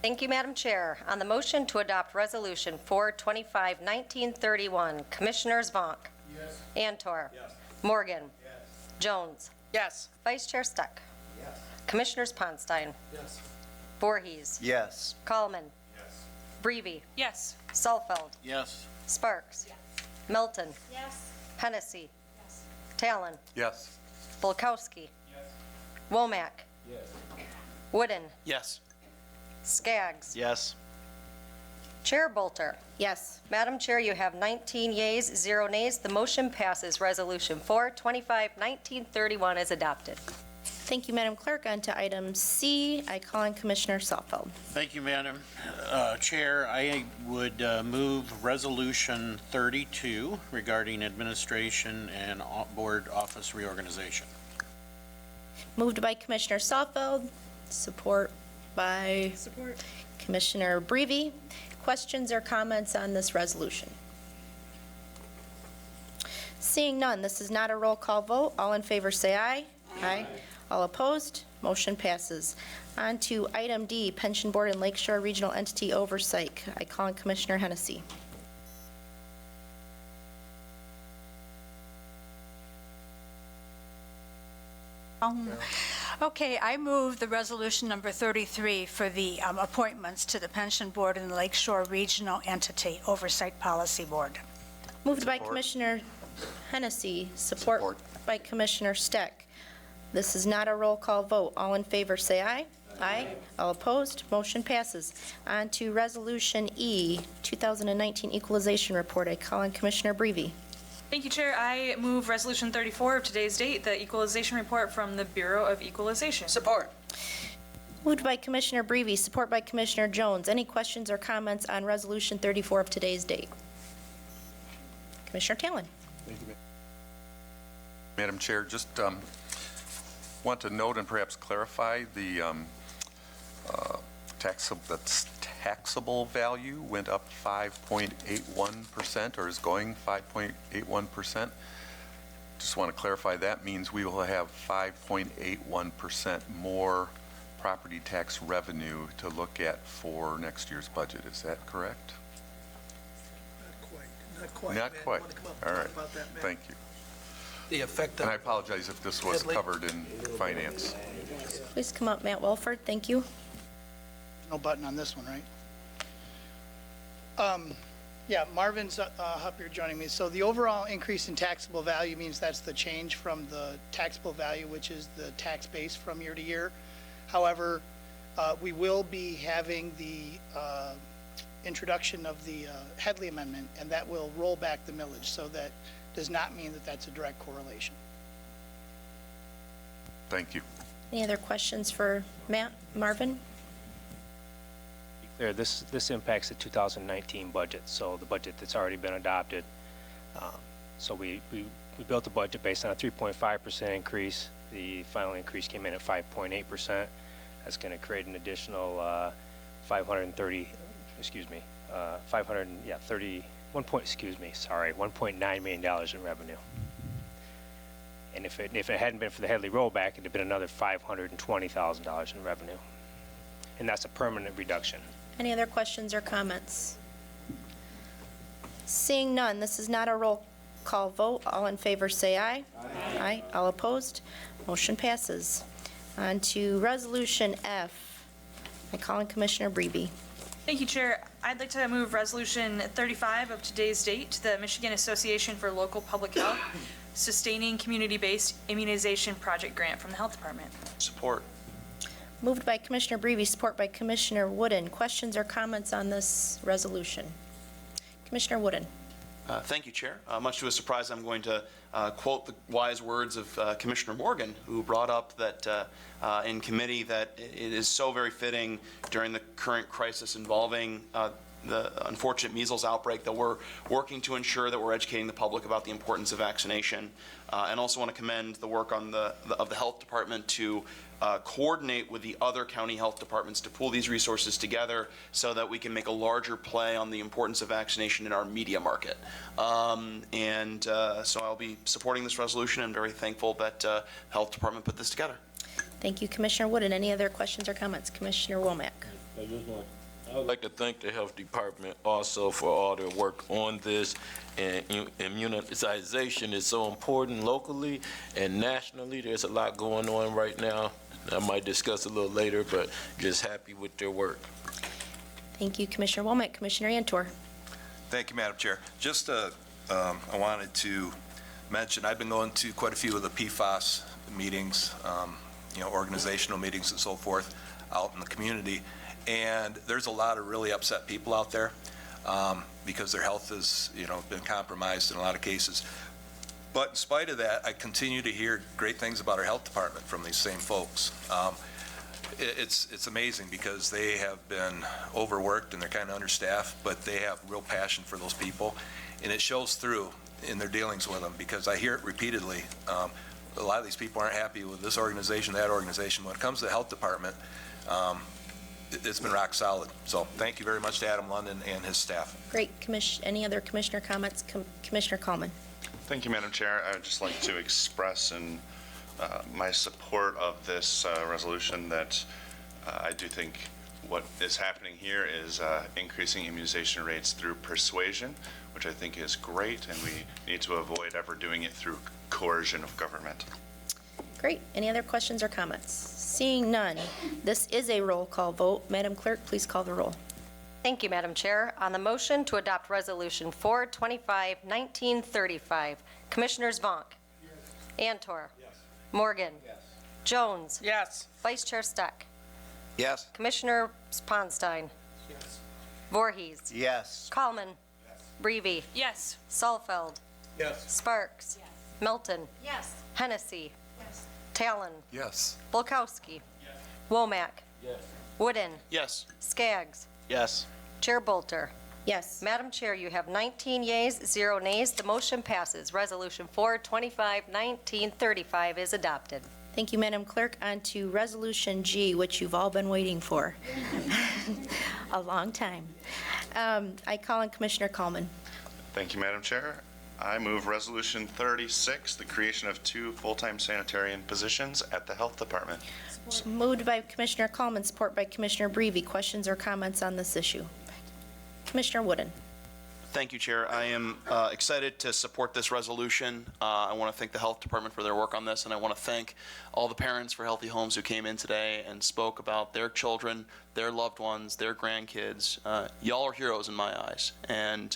Thank you, Madam Chair. On the motion to adopt Resolution 425-1931, Commissioners Vonk. Yes. Antor. Yes. Morgan. Yes. Jones. Yes. Vice Chair Steck. Yes. Commissioners Ponstein. Yes. Voorhees. Yes. Kallman. Yes. Breivy. Yes. Salfeld. Yes. Sparks. Milton. Yes. Hennessy. Talon. Yes. Bulkowski. Yes. Womack. Yes. Wooden. Yes. Skaggs. Yes. Chair Bolter. Yes. Madam Chair, you have 19 yeas, 0 nays. The motion passes. Resolution 425-1931 is adopted. Thank you, Madam Clerk. On to item C. I call on Commissioner Salfeld. Thank you, Madam Chair. I would move Resolution 32 regarding administration and board office reorganization. Moved by Commissioner Salfeld, support by Commissioner Breivy. Questions or comments on this resolution? Seeing none, this is not a roll call vote. All in favor say aye. Aye. All opposed? Motion passes. On to item D, Pension Board and Lakeshore Regional Entity Oversight. I call on Commissioner Hennessy. Okay, I move the resolution number 33 for the appointments to the Pension Board and the Lakeshore Regional Entity Oversight Policy Board. Moved by Commissioner Hennessy, support by Commissioner Steck. This is not a roll call vote. All in favor say aye. Aye. All opposed? Motion passes. On to Resolution E, 2019 Equalization Report. I call on Commissioner Breivy. Thank you, Chair. I move Resolution 34 of today's date, the equalization report from the Bureau of Equalization. Support. Moved by Commissioner Breivy, support by Commissioner Jones. Any questions or comments on Resolution 34 of today's date? Commissioner Talon. Thank you, Madam Chair. Just want to note and perhaps clarify the taxable value went up 5.81% or is going 5.81%. Just want to clarify that means we will have 5.81% more property tax revenue to look at for next year's budget. Is that correct? Not quite. Not quite. All right. Thank you. The effect And I apologize if this was covered in finance. Please come up, Matt Welford. Thank you. No button on this one, right? Yeah, Marvin's up here joining me. So the overall increase in taxable value means that's the change from the taxable value, which is the tax base from year to year. However, we will be having the introduction of the Headley Amendment, and that will roll back the millage. So that does not mean that that's a direct correlation. Thank you. Any other questions for Matt, Marvin? There, this impacts the 2019 budget, so the budget that's already been adopted. So we built a budget based on a 3.5% increase. The final increase came in at 5.8%. That's going to create an additional 1.9 million dollars in revenue. And if it hadn't been for the Headley rollback, it'd have been another $520,000 in revenue. And that's a permanent reduction. Any other questions or comments? Seeing none, this is not a roll call vote. All in favor say aye. Aye. Aye. All opposed? Motion passes. On to Resolution F. I call on Commissioner Breivy. Thank you, Chair. I'd like to move Resolution 35 of today's date to the Michigan Association for Local Public Health, Sustaining Community-Based Immunization Project Grant from the Health Department. Support. Moved by Commissioner Brevi, support by Commissioner Wooden. Questions or comments on this resolution? Commissioner Wooden. Thank you, Chair. Much to his surprise, I'm going to quote the wise words of Commissioner Morgan, who brought up that in committee that it is so very fitting during the current crisis involving the unfortunate measles outbreak that we're working to ensure that we're educating the public about the importance of vaccination. And also want to commend the work on of the health department to coordinate with the other county health departments to pull these resources together so that we can make a larger play on the importance of vaccination in our media market. So I'll be supporting this resolution and very thankful that the health department put this together. Thank you, Commissioner Wooden. Any other questions or comments? Commissioner Womack. I would like to thank the Health Department also for all their work on this. And immunization is so important locally and nationally. There's a lot going on right now. I might discuss a little later, but just happy with their work. Thank you, Commissioner Womack. Commissioner Antor. Thank you, Madam Chair. Just I wanted to mention, I've been going to quite a few of the PFAS meetings, organizational meetings and so forth out in the community. And there's a lot of really upset people out there because their health has, been compromised in a lot of cases. But in spite of that, I continue to hear great things about our health department from these same folks. It's amazing because they have been overworked and they're kind of understaffed, but they have real passion for those people, and it shows through in their dealings with them because I hear it repeatedly. A lot of these people aren't happy with this organization, that organization. When it comes to the health department, it's been rock solid. So thank you very much to Adam London and his staff. Great. Any other commissioner comments? Commissioner Coleman. Thank you, Madam Chair. I would just like to express my support of this resolution that I do think what is happening here is increasing immunization rates through persuasion, which I think is great, and we need to avoid ever doing it through coercion of government. Great. Any other questions or comments? Seeing none, this is a roll call vote. Madam Clerk, please call the roll. Thank you, Madam Chair. On the motion to adopt Resolution 425-1935, Commissioners Vonk. Yes. Antor. Yes. Morgan. Yes. Jones. Yes. Vice Chair Steck. Yes. Commissioner Sponstein. Yes. Voorhees. Yes. Kallman. Yes. Brevi. Yes. Salfeld. Yes. Sparks. Yes. Milton. Yes. Hennessy. Yes. Talon. Yes. Bulkowski. Yes. Womack. Yes. Wooden. Yes. Skaggs. Yes. Chair Bolter. Yes. Madam Chair, you have 19 yeas, 0 nays. The motion passes. Resolution 425-1935 is adopted. Thank you, Madam Clerk. On to Resolution G, which you've all been waiting for a long time. I call on Commissioner Coleman. Thank you, Madam Chair. I move Resolution 36, the creation of 2 full-time sanitarian positions at the Health Department. Moved by Commissioner Coleman, support by Commissioner Brevi. Questions or comments on this issue? Commissioner Wooden. Thank you, Chair. I am excited to support this resolution. I want to thank the Health Department for their work on this, and I want to thank all the parents for Healthy Homes who came in today and spoke about their children, their loved ones, their grandkids. Y'all are heroes in my eyes, and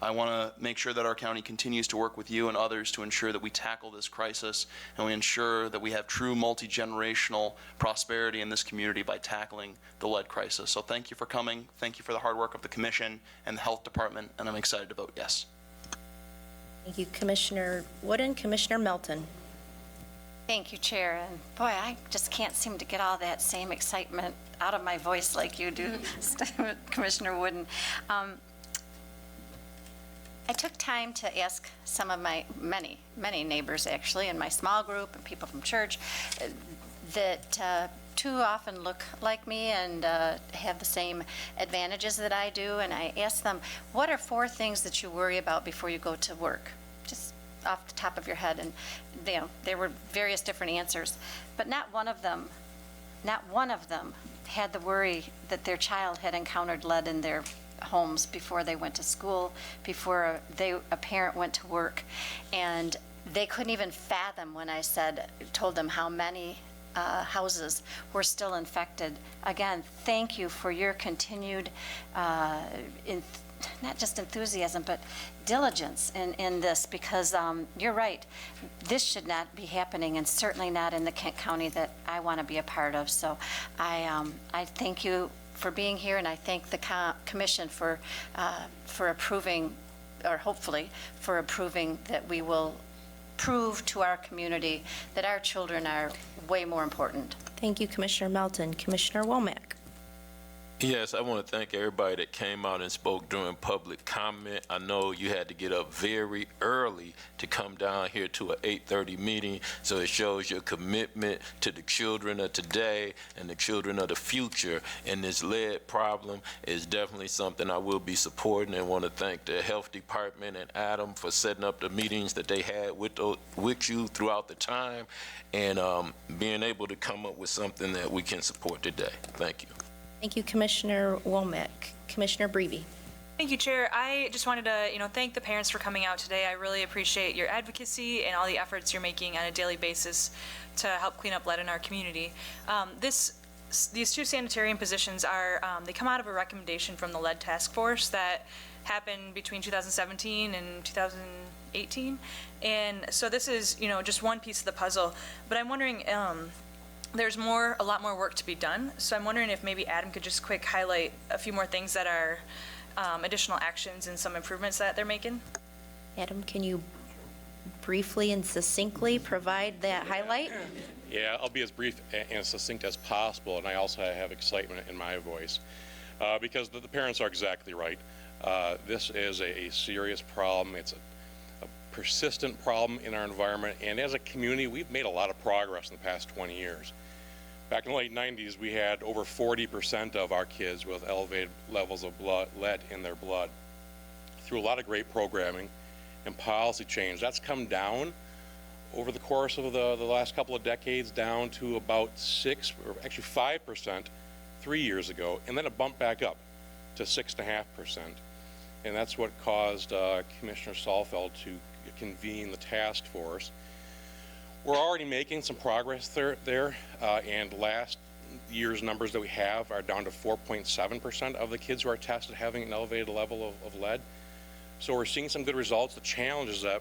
I want to make sure that our county continues to work with you and others to ensure that we tackle this crisis and we ensure that we have true multi-generational prosperity in this community by tackling the lead crisis. So thank you for coming. Thank you for the hard work of the Commission and the Health Department, and I'm excited to vote yes. Thank you, Commissioner Wooden. Commissioner Melton. Thank you, Chair. And boy, I just can't seem to get all that same excitement out of my voice like you do, Commissioner Wooden. I took time to ask some of my many neighbors, actually, in my small group and people from church that too often look like me and have the same advantages that I do. And I asked them, what are 4 things that you worry about before you go to work? Just off the top of your head. And there were various different answers. But not one of them had the worry that their child had encountered lead in their homes before they went to school, before a parent went to work. And they couldn't even fathom when I told them how many houses were still infected. Again, thank you for your continued not just enthusiasm, but diligence in this, because you're right, this should not be happening, and certainly not in the Kent County that I want to be a part of. So I thank you for being here, and I thank the commission for approving, or hopefully for approving, that we will prove to our community that our children are way more important. Thank you, Commissioner Melton. Commissioner Womack. Yes, I want to thank everybody that came out and spoke during public comment. I know you had to get up very early to come down here to an 8:30 meeting, so it shows your commitment to the children of today and the children of the future. And this lead problem is definitely something I will be supporting, and want to thank the Health Department and Adam for setting up the meetings that they had with you throughout the time, and being able to come up with something that we can support today. Thank you. Thank you, Commissioner Womack. Commissioner Breivy. Thank you, Chair. I just wanted to, thank the parents for coming out today. I really appreciate your advocacy and all the efforts you're making on a daily basis to help clean up lead in our community. These two sanitarian positions are, they come out of a recommendation from the Lead Task Force that happened between 2017 and 2018. And so this is, just one piece of the puzzle. But I'm wondering, there's a lot more work to be done. So I'm wondering if maybe Adam could just quick highlight a few more things that are additional actions and some improvements that they're making. Adam, can you briefly and succinctly provide that highlight? Yeah, I'll be as brief and succinct as possible, and I also have excitement in my voice because the parents are exactly right. This is a serious problem. It's a persistent problem in our environment, and as a community, we've made a lot of progress in the past 20 years. Back in the late 90s, we had over 40% of our kids with elevated levels of lead in their blood. Through a lot of great programming and policy change, that's come down over the course of the last couple of decades, down to about 6, or actually 5% 3 years ago, and then it bumped back up to 6.5%. And that's what caused Commissioner Salfeld to convene the task force. We're already making some progress there, and last year's numbers that we have are down to 4.7% of the kids who are tested having an elevated level of lead. So we're seeing some good results. The challenge is that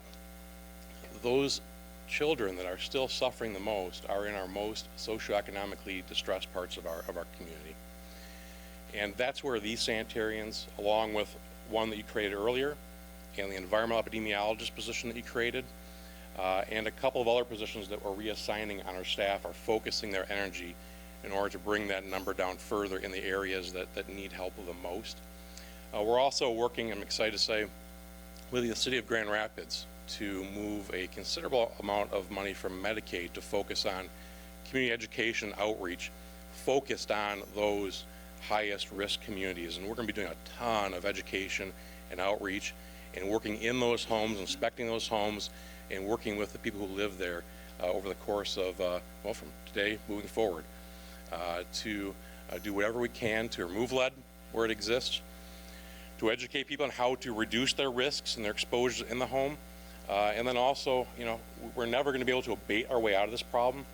those children that are still suffering the most are in our most socioeconomically distressed parts of our community. And that's where these sanitarians, along with one that you created earlier, and the environmental epidemiologist position that you created, and a couple of other positions that we're reassigning on our staff, are focusing their energy in order to bring that number down further in the areas that need help the most. We're also working, I'm excited to say, with the City of Grand Rapids to move a considerable amount of money from Medicaid to focus on community education outreach, focused on those highest risk communities. And we're going to be doing a ton of education and outreach and working in those homes, inspecting those homes, and working with the people who live there over the course of, from today moving forward, to do whatever we can to remove lead where it exists, to educate people on how to reduce their risks and their exposures in the home, and then also, we're never going to be able to abate our way out of this problem.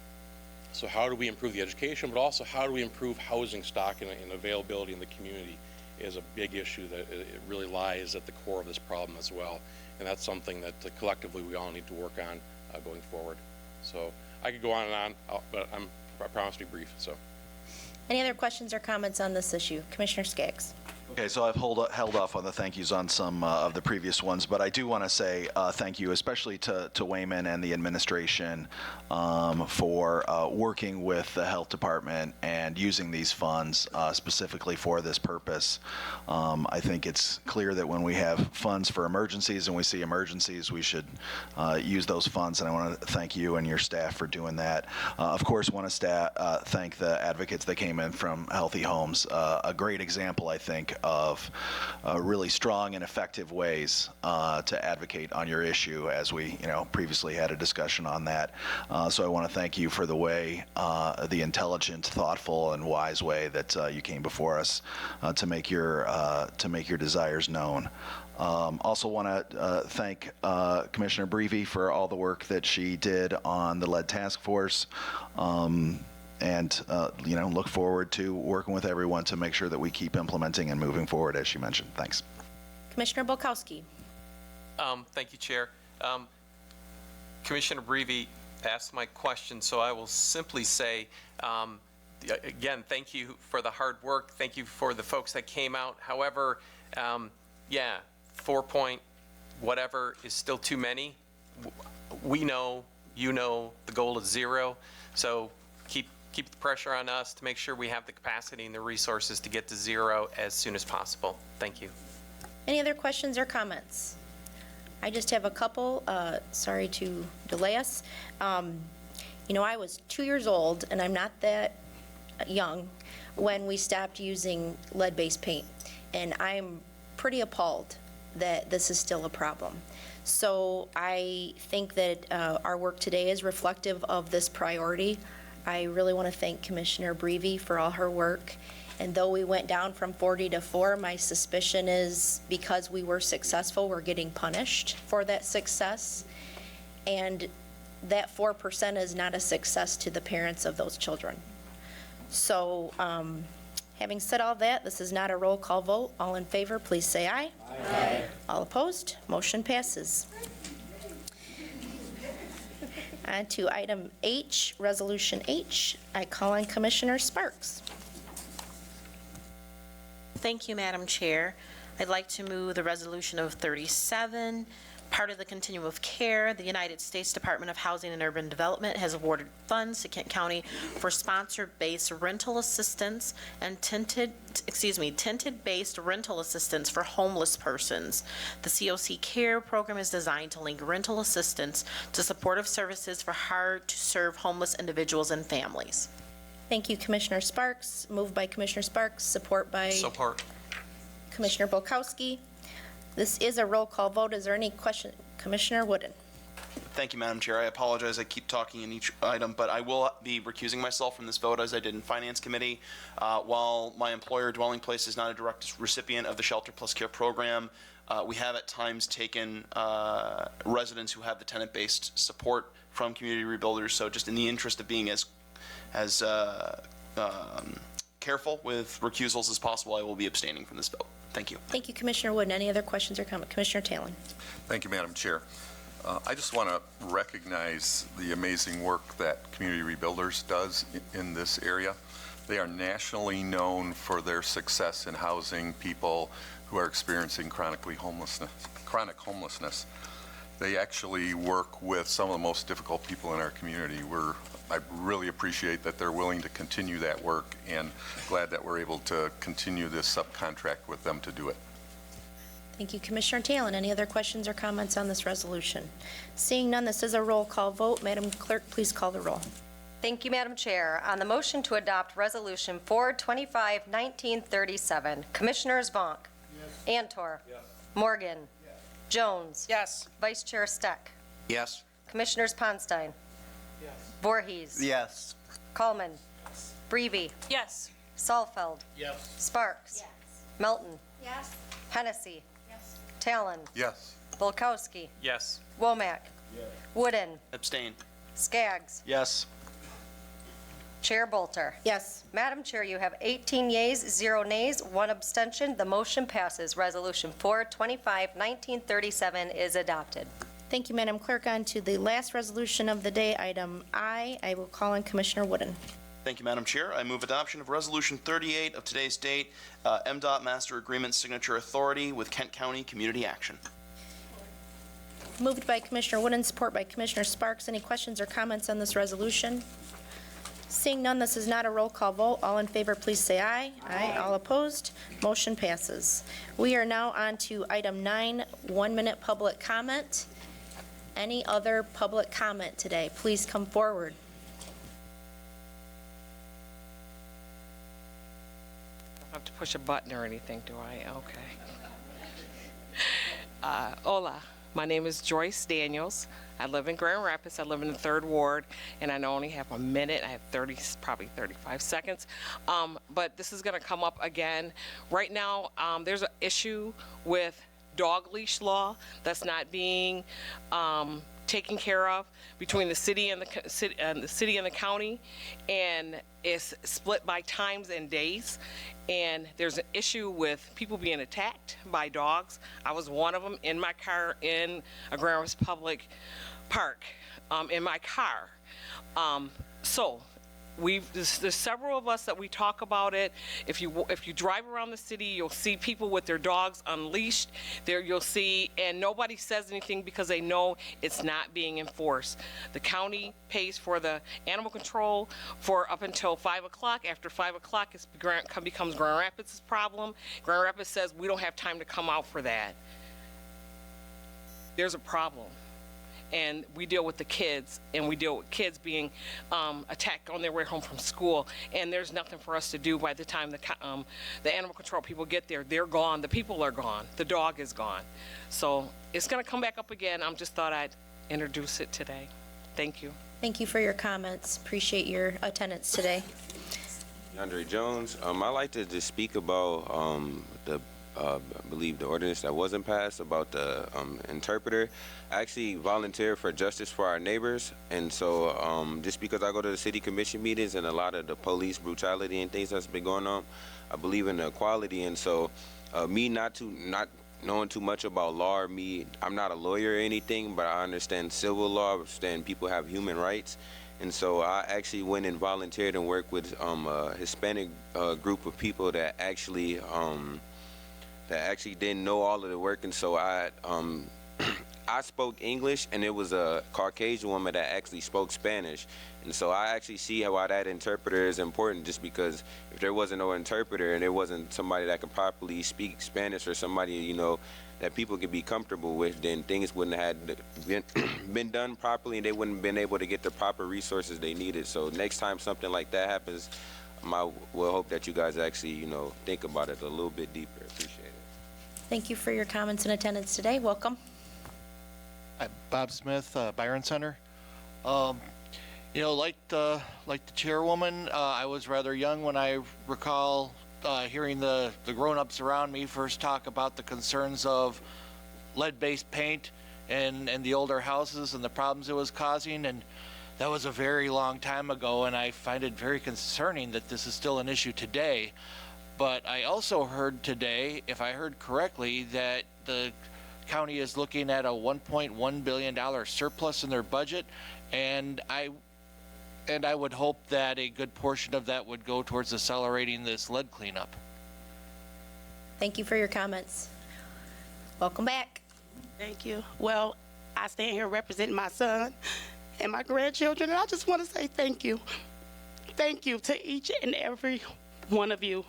So how do we improve the education, but also how do we improve housing stock and availability in the community is a big issue that it really lies at the core of this problem as well. And that's something that collectively we all need to work on going forward. So I could go on and on, but I promise to be brief. So. Any other questions or comments on this issue? Commissioner Skaggs. Okay, so I've held off on the thank yous on some of the previous ones, but I do want to say thank you, especially to Wayman and the administration for working with the health department and using these funds specifically for this purpose. I think it's clear that when we have funds for emergencies and we see emergencies, we should use those funds, and I want to thank you and your staff for doing that. Of course, want to thank the advocates that came in from Healthy Homes. A great example, I think, of really strong and effective ways to advocate on your issue, as we previously had a discussion on that. So I want to thank you for the way, the intelligent, thoughtful, and wise way that you came before us to make your desires known. Also want to thank Commissioner Breivy for all the work that she did on the Lead Task Force. And look forward to working with everyone to make sure that we keep implementing and moving forward, as you mentioned. Thanks. Commissioner Bulkowski. Thank you, Chair. Commissioner Brevi asked my question, so I will simply say, again, thank you for the hard work. Thank you for the folks that came out. However, yeah, 4 point whatever is still too many. We know, you know, the goal is 0. So keep the pressure on us to make sure we have the capacity and the resources to get to 0 as soon as possible. Thank you. Any other questions or comments? I just have a couple. Sorry to delay us. You know, I was 2 years old, and I'm not that young, when we stopped using lead-based paint. And I'm pretty appalled that this is still a problem. So I think that our work today is reflective of this priority. I really want to thank Commissioner Brevi for all her work. And though we went down from 40 to 4, my suspicion is because we were successful, we're getting punished for that success. And that 4% is not a success to the parents of those children. So having said all that, this is not a roll call vote. All in favor, please say aye. Aye. All opposed, motion passes. On to item H, Resolution H. I call on Commissioner Sparks. Thank you, Madam Chair. I'd like to move the resolution of 37, part of the continuum of care. The United States Department of Housing and Urban Development has awarded funds to Kent County for sponsor-based rental assistance and tented-based rental assistance for homeless persons. The COC Care program is designed to link rental assistance to supportive services for hard-to-serve homeless individuals and families. Thank you, Commissioner Sparks. Moved by Commissioner Sparks, support by Support. Commissioner Bulkowski. This is a roll call vote. Is there any question? Commissioner Wooden. Thank you, Madam Chair. I apologize. I keep talking in each item, but I will be recusing myself from this vote as I did in Finance Committee. While my employer dwelling place is not a direct recipient of the Shelter Plus Care program, we have at times taken residents who have the tenant-based support from community rebuilders. So just in the interest of being as careful with recusals as possible, I will be abstaining from this vote. Thank you. Thank you, Commissioner Wooden. Any other questions or comments? Commissioner Talon. Thank you, Madam Chair. I just want to recognize the amazing work that Community Rebuilders does in this area. They are nationally known for their success in housing people who are experiencing chronic homelessness. They actually work with some of the most difficult people in our community. I really appreciate that they're willing to continue that work, and glad that we're able to continue this subcontract with them to do it. Thank you, Commissioner Talon. Any other questions or comments on this resolution? Seeing none, this is a roll call vote. Madam Clerk, please call the roll. Thank you, Madam Chair. On the motion to adopt Resolution 425-1937, Commissioners Vonk. Yes. Antor. Yes. Morgan. Yes. Jones. Yes. Vice Chair Steck. Yes. Commissioners Ponstein. Yes. Voorhees. Yes. Coleman. Yes. Brevi. Yes. Salfeld. Yes. Sparks. Yes. Melton. Yes. Hennessy. Yes. Talon. Yes. Bulkowski. Yes. Womack. Yes. Wooden. Abstain. Skaggs. Yes. Chair Bolter. Yes. Madam Chair, you have 18 yeas, 0 nays, 1 abstention. The motion passes. Resolution 425-1937 is adopted. Thank you, Madam Clerk. On to the last resolution of the day, item I. I will call on Commissioner Wooden. Thank you, Madam Chair. I move adoption of Resolution 38 of today's date, MDOT Master Agreement Signature Authority with Kent County Community Action. Moved by Commissioner Wooden, support by Commissioner Sparks. Any questions or comments on this resolution? Seeing none, this is not a roll call vote. All in favor, please say aye. Aye. All opposed, motion passes. We are now on to item 9, 1-minute public comment. Any other public comment today? Please come forward. I don't have to push a button or anything, do I? Okay. Hola, my name is Joyce Daniels. I live in Grand Rapids. I live in the 3rd Ward, and I only have a minute. I have probably 35 seconds. But this is going to come up again. Right now, there's an issue with dog leash law that's not being taken care of between the city and the county, and it's split by times and days. And there's an issue with people being attacked by dogs. I was one of them in my car in a Grand Rapids Public Park, in my car. So there's several of us that we talk about it. If you drive around the city, you'll see people with their dogs unleashed. There you'll see, and nobody says anything because they know it's not being enforced. The county pays for the animal control for up until 5 o'clock. After 5 o'clock, it becomes Grand Rapids' problem. Grand Rapids says we don't have time to come out for that. There's a problem. And we deal with the kids, and we deal with kids being attacked on their way home from school, and there's nothing for us to do by the time the animal control people get there. They're gone. The people are gone. The dog is gone. So it's going to come back up again. I just thought I'd introduce it today. Thank you. Thank you for your comments. Appreciate your attendance today. Andre Jones. I'd like to just speak about I believe the ordinance that wasn't passed about the interpreter. I actually volunteer for Justice for Our Neighbors, and so just because I go to the city commission meetings and a lot of the police brutality and things that's been going on, I believe in the equality, and so me not knowing too much about law, I'm not a lawyer or anything, but I understand civil law, I understand people have human rights. And so I actually went and volunteered and worked with a Hispanic group of people that actually didn't know all of the work, and so I spoke English, and it was a Caucasian woman that actually spoke Spanish, and so I actually see why that interpreter is important, just because if there wasn't no interpreter and there wasn't somebody that could properly speak Spanish, or somebody that people could be comfortable with, then things wouldn't have been done properly, and they wouldn't have been able to get the proper resources they needed. So next time something like that happens, I will hope that you guys actually think about it a little bit deeper. Appreciate it. Thank you for your comments and attendance today. Welcome. Bob Smith, Byron Center. Like the chairwoman, I was rather young when I recall hearing the grown-ups around me first talk about the concerns of lead-based paint and the older houses and the problems it was causing, and that was a very long time ago, and I find it very concerning that this is still an issue today. But I also heard today, if I heard correctly, that the county is looking at a $1.1 billion surplus in their budget, and I would hope that a good portion of that would go towards accelerating this lead cleanup. Thank you for your comments. Welcome back. Thank you. Well, I stand here representing my son and my grandchildren, and I just want to say thank you. Thank you to each and every one of you.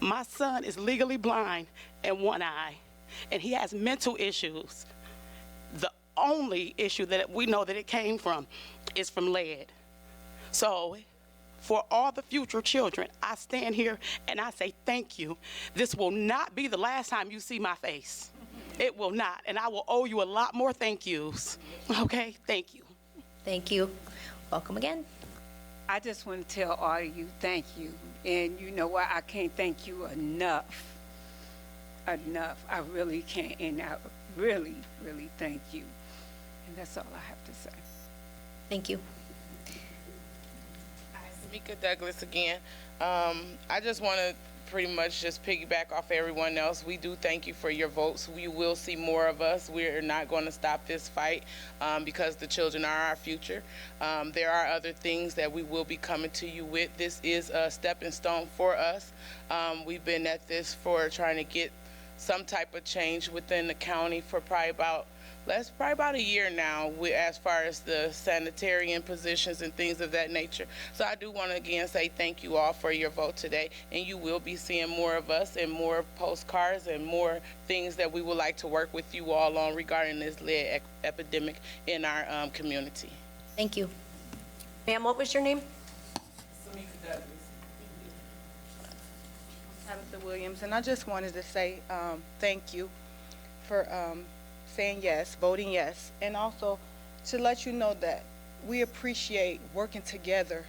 My son is legally blind in one eye, and he has mental issues. The only issue that we know that it came from is from lead. So for all the future children, I stand here and I say thank you. This will not be the last time you see my face. It will not, and I will owe you a lot more thank yous. Okay, thank you. Thank you. Welcome again. I just want to tell all of you thank you. And you know what? I can't thank you enough. Enough. I really can't. And I really, really thank you. And that's all I have to say. Thank you. Mika Douglas again. I just want to pretty much just piggyback off everyone else. We do thank you for your votes. We will see more of us. We're not going to stop this fight because the children are our future. There are other things that we will be coming to you with. This is a stepping stone for us. We've been at this for trying to get some type of change within the county for probably about a year now, as far as the sanitarian positions and things of that nature. So I do want to again say thank you all for your vote today, and you will be seeing more of us and more postcards and more things that we would like to work with you all on regarding this lead epidemic in our community. Thank you. Ma'am, what was your name? Tabitha Williams, and I just wanted to say thank you for saying yes, voting yes, and also to let you know that we appreciate working together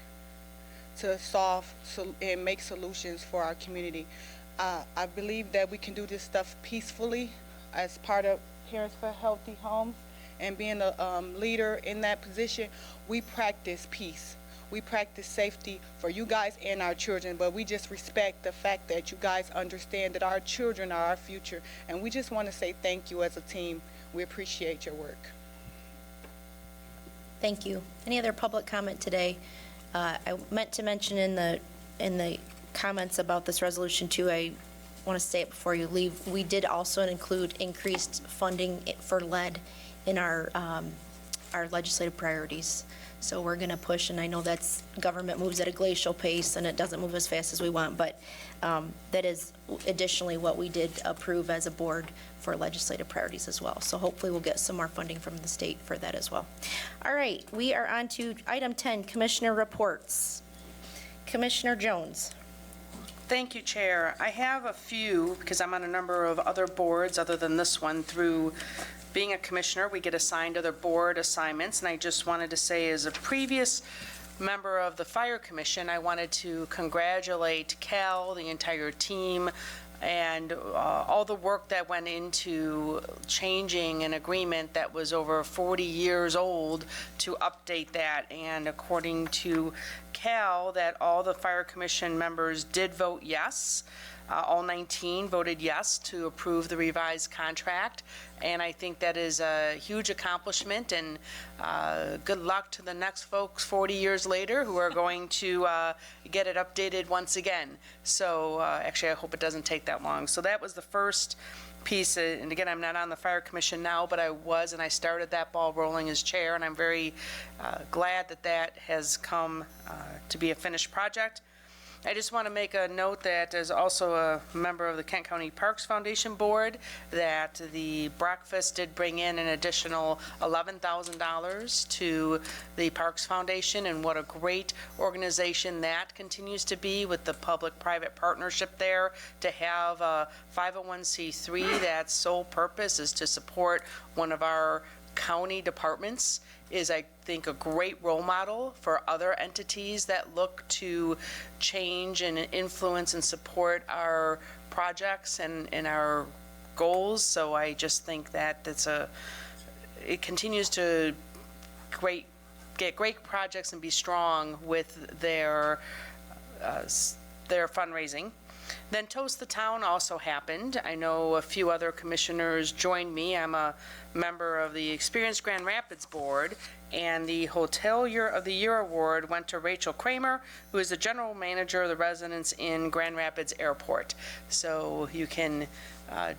to solve and make solutions for our community. I believe that we can do this stuff peacefully as part of Parents for Healthy Homes, and being a leader in that position, we practice peace. We practice safety for you guys and our children, but we just respect the fact that you guys understand that our children are our future, and we just want to say thank you as a team. We appreciate your work. Thank you. Any other public comment today? I meant to mention in the comments about this resolution too, I want to say it before you leave, we did also include increased funding for lead in our legislative priorities. So we're going to push, and I know that's, government moves at a glacial pace and it doesn't move as fast as we want, but that is additionally what we did approve as a board for legislative priorities as well. So hopefully we'll get some more funding from the state for that as well. All right, we are on to item 10, Commissioner reports. Commissioner Jones. Thank you, Chair. I have a few, because I'm on a number of other boards other than this one. Through being a commissioner, we get assigned other board assignments, and I just wanted to say, as a previous member of the Fire Commission, I wanted to congratulate Cal, the entire team, and all the work that went into changing an agreement that was over 40 years old to update that. And according to Cal, that all the Fire Commission members did vote yes. All 19 voted yes to approve the revised contract, and I think that is a huge accomplishment, and good luck to the next folks 40 years later who are going to get it updated once again. So actually, I hope it doesn't take that long. So that was the first piece, and again, I'm not on the Fire Commission now, but I was, and I started that ball rolling as chair, and I'm very glad that that has come to be a finished project. I just want to make a note that as also a member of the Kent County Parks Foundation Board, that the breakfast did bring in an additional $11,000 to the Parks Foundation, and what a great organization that continues to be with the public-private partnership there, to have a 501c3 that's sole purpose is to support one of our county departments is, I think, a great role model for other entities that look to change and influence and support our projects and our goals. So I just think that it continues to get great projects and be strong with their fundraising. Then Toast the Town also happened. I know a few other commissioners joined me. I'm a member of the Experience Grand Rapids Board, and the Hotel of the Year Award went to Rachel Kramer, who is the general manager of the residence in Grand Rapids Airport. So you can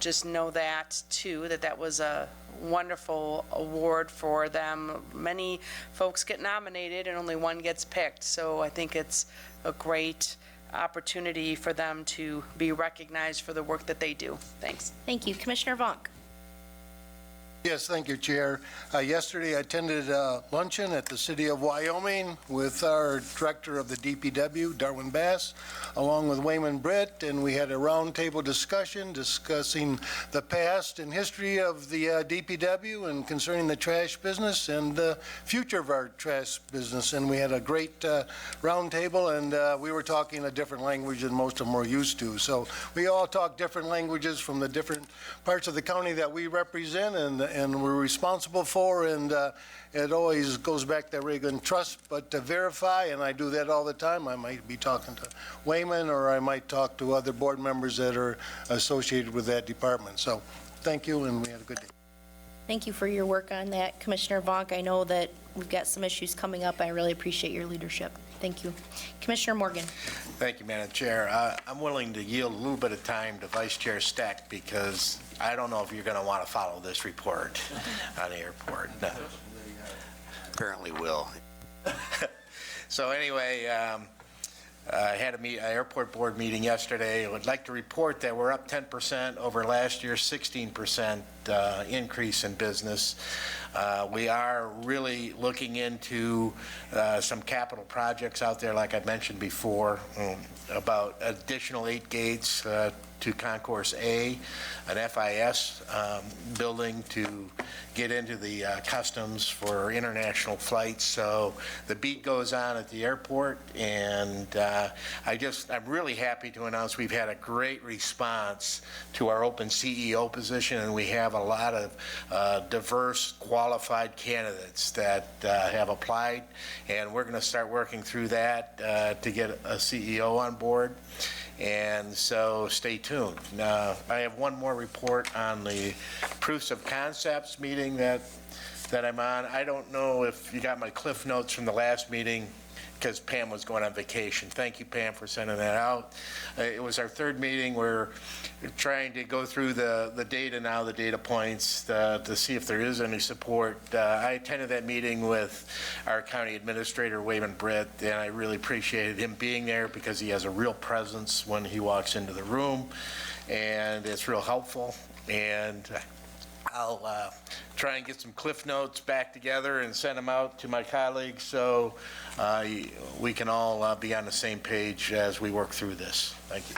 just know that too, that was a wonderful award for them. Many folks get nominated and only one gets picked. So I think it's a great opportunity for them to be recognized for the work that they do. Thanks. Thank you. Commissioner Vonk. Yes, thank you, Chair. Yesterday, I attended a luncheon at the City of Wyoming with our Director of the DPW, Darwin Bass, along with Wayman Britt, and we had a roundtable discussion discussing the past and history of the DPW and concerning the trash business and the future of our trash business. And we had a great roundtable, and we were talking a different language than most of them were used to. So we all talk different languages from the different parts of the county that we represent and we're responsible for, and it always goes back to Reagan, trust but to verify, and I do that all the time. I might be talking to Wayman, or I might talk to other board members that are associated with that department. So thank you, and we had a good day. Thank you for your work on that, Commissioner Vonk. I know that we've got some issues coming up. I really appreciate your leadership. Thank you. Commissioner Morgan. Thank you, Madam Chair. I'm willing to yield a little bit of time to Vice Chair Steck, because I don't know if you're going to want to follow this report on the airport. No. Apparently will. So anyway, I had an airport board meeting yesterday. I would like to report that we're up 10% over last year's 16% increase in business. We are really looking into some capital projects out there, like I mentioned before, about additional 8 gates to Concourse A, an FIS building to get into the customs for international flights. So the beat goes on at the airport, and I'm really happy to announce we've had a great response to our open CEO position, and we have a lot of diverse, qualified candidates that have applied, and we're going to start working through that to get a CEO on board. And so stay tuned. Now, I have one more report on the proofs of concepts meeting that I'm on. I don't know if you got my cliff notes from the last meeting, because Pam was going on vacation. Thank you, Pam, for sending that out. It was our third meeting. We're trying to go through the data now, the data points, to see if there is any support. I attended that meeting with our county administrator, Wayman Britt, and I really appreciated him being there because he has a real presence when he walks into the room, and it's real helpful. And I'll try and get some cliff notes back together and send them out to my colleagues so we can all be on the same page as we work through this. Thank you.